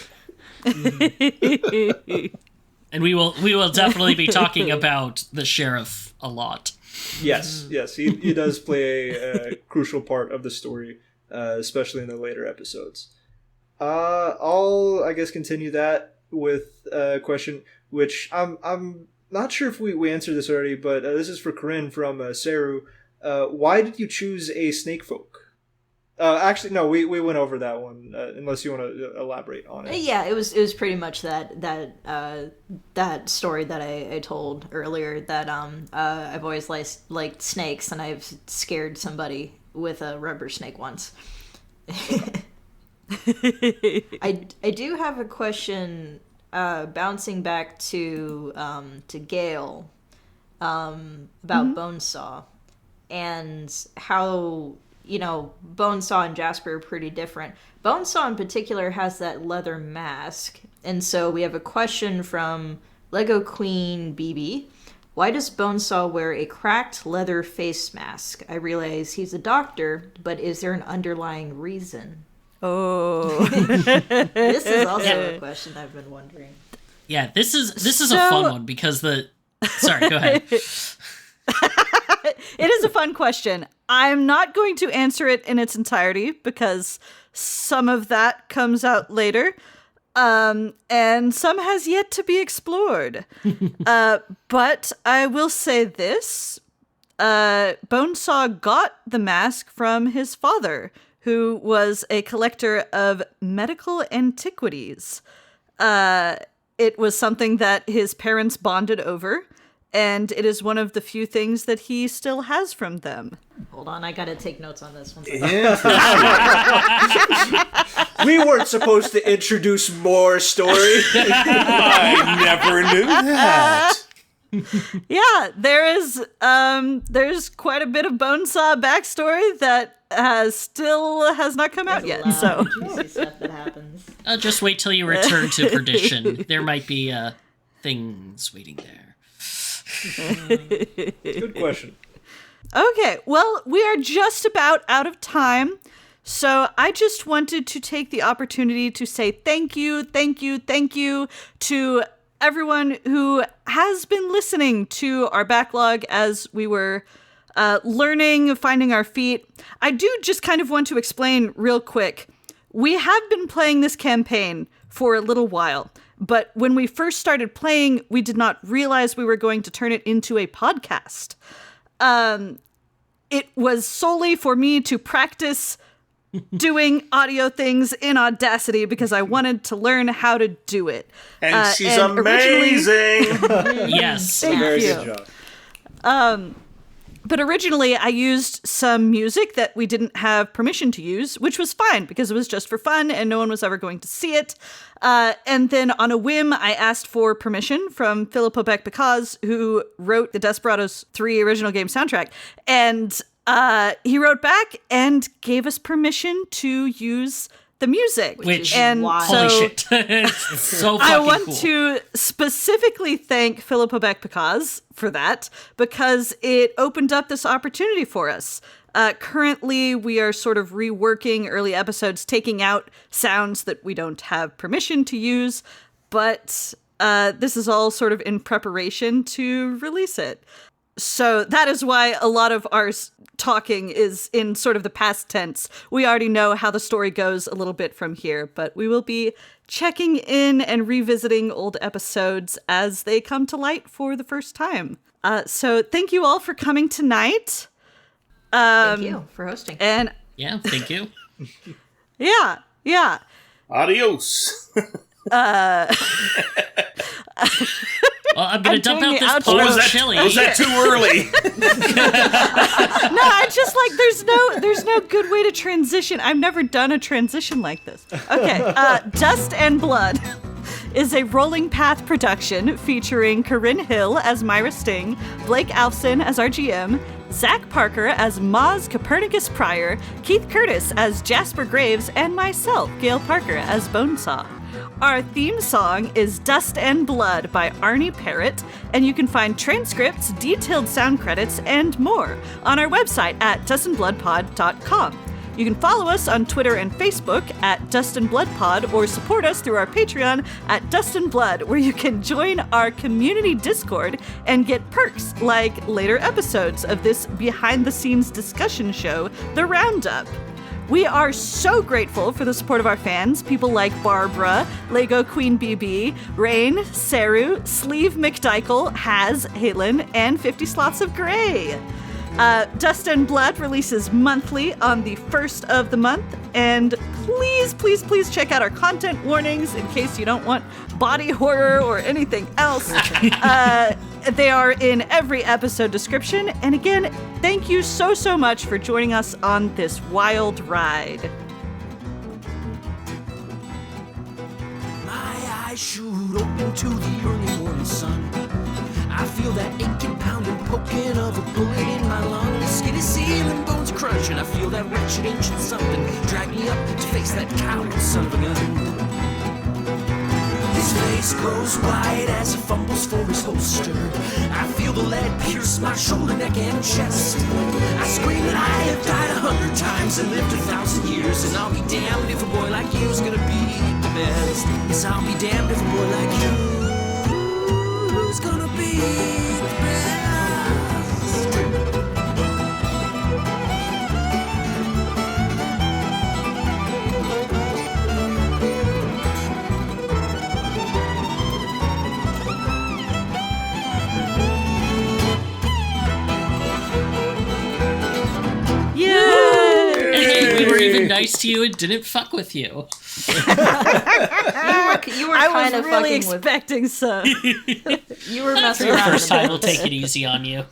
And we will definitely be talking about the sheriff a lot. Yes, he does play a crucial part of the story, especially in the later episodes. I'll, I guess, continue that with a question, which I'm not sure if we answered this already, but this is for Corinne from Seru. Why did you choose a snakefolk? Actually, no, we went over that one. Unless you want to elaborate on it. Yeah, it was pretty much that story that I told earlier, that I've always liked snakes, and I've scared somebody with a rubber snake once. I do have a question, bouncing back to Gale, about Bonesaw, and how, Bonesaw and Jasper are pretty different. Bonesaw in particular has that leather mask, and so we have a question from Lego Queen BB. Why does Bonesaw wear a cracked leather face mask? I realize he's a doctor, but is there an underlying reason? Oh. This is also a question I've been wondering. Yeah, this is a fun one, because sorry, go ahead. It is a fun question. I'm not going to answer it in its entirety because some of that comes out later. And some has yet to be explored. But I will say this. Bonesaw got the mask from his father, who was a collector of medical antiquities. It was something that his parents bonded over, and it is one of the few things that he still has from them. Hold on, I gotta take notes on this one. We weren't supposed to introduce more story. I never knew that. Yeah, there's quite a bit of Bonesaw backstory that still has not come out yet. So Juicy stuff that happens. Just wait till you return to Perdition. There might be things waiting there. Good question. Okay, well, we are just about out of time. So I just wanted to take the opportunity to say thank you to everyone who has been listening to our backlog as we were learning, finding our feet. I do just kind of want to explain real quick. We have been playing this campaign for a little while, but when we first started playing, we did not realize we were going to turn it into a podcast. It was solely for me to practice doing audio things in Audacity because I wanted to learn how to do it. And she's amazing. Yes. Thank Very you. good job. But originally I used some music that we didn't have permission to use, which was fine because it was just for fun and no one was ever going to see it. And then on a whim, I asked for permission from Filippo Beck Peccoz, who wrote the Desperados 3 original game soundtrack. And he wrote back and gave us permission to use the music. Which, and holy so shit. It's so fucking I want cool. to specifically thank Filippo Beck Peccoz for that because it opened up this opportunity for us. Currently, we are sort of reworking early episodes, taking out sounds that we don't have permission to use, but this is all sort of in preparation to release it. So that is why a lot of our talking is in sort of the past tense. We already know how the story goes a little bit from here, but we will be checking in and revisiting old episodes as they come to light for the first time. So thank you all for coming tonight. Thank you for hosting. And Yeah, thank you. yeah. Adios. Well, I'm going to dump doing out the this outro. pot Was of that, chili. was that too early? No, I just like there's no good way to transition. I've never done a transition like this. Okay, Dust and Blood is a Rolling Path production featuring Corinne Hill as Myra Sting, Blake Alfson as our GM, Zach Parker as Maz Copernicus Pryor, Keith Curtis as Jasper Graves, and myself, Gale Parker, as Bonesaw. Our theme song is Dust and Blood by Arne Parrott, and you can find transcripts, detailed sound credits, and more on our website at dustandbloodpod.com. You can follow us on Twitter and Facebook at Dust and Blood Pod, or support us through our Patreon at Dust and Blood, where you can join our community Discord and get perks like later episodes of this behind-the-scenes discussion show, The Roundup. We are so grateful for the support of our fans, people like Barbara, Lego Queen BB, Rain, Saru, Sleeve McDykel, Haz, Halen, and 50 Slots of Grey. Dust and Blood releases monthly on the 1st of the month, and please check out our content warnings in case you don't want body horror or anything else. They are in every episode description, and again, thank you so much for joining us on this wild ride. My eyes shoot open to the early morning sun. I feel that aching, pounding, poking of a bullet in my lungs. Skinny ceiling, bones crunching. I feel that wretched ancient something drag me up to face that coward son of a gun. His face grows wide as he fumbles for his holster. I feel the lead pierce my shoulder, neck, and chest. I scream that I have died 100 times and lived 1,000 years, and I'll be damned if a boy like you is gonna be the best. Yes, I'll be damned if a boy like you is gonna be the best. been nice to you and didn't fuck with you. You were I kind was of really fucking expecting some. with. You were For messing your around. first in time, the we'll take it easy on you.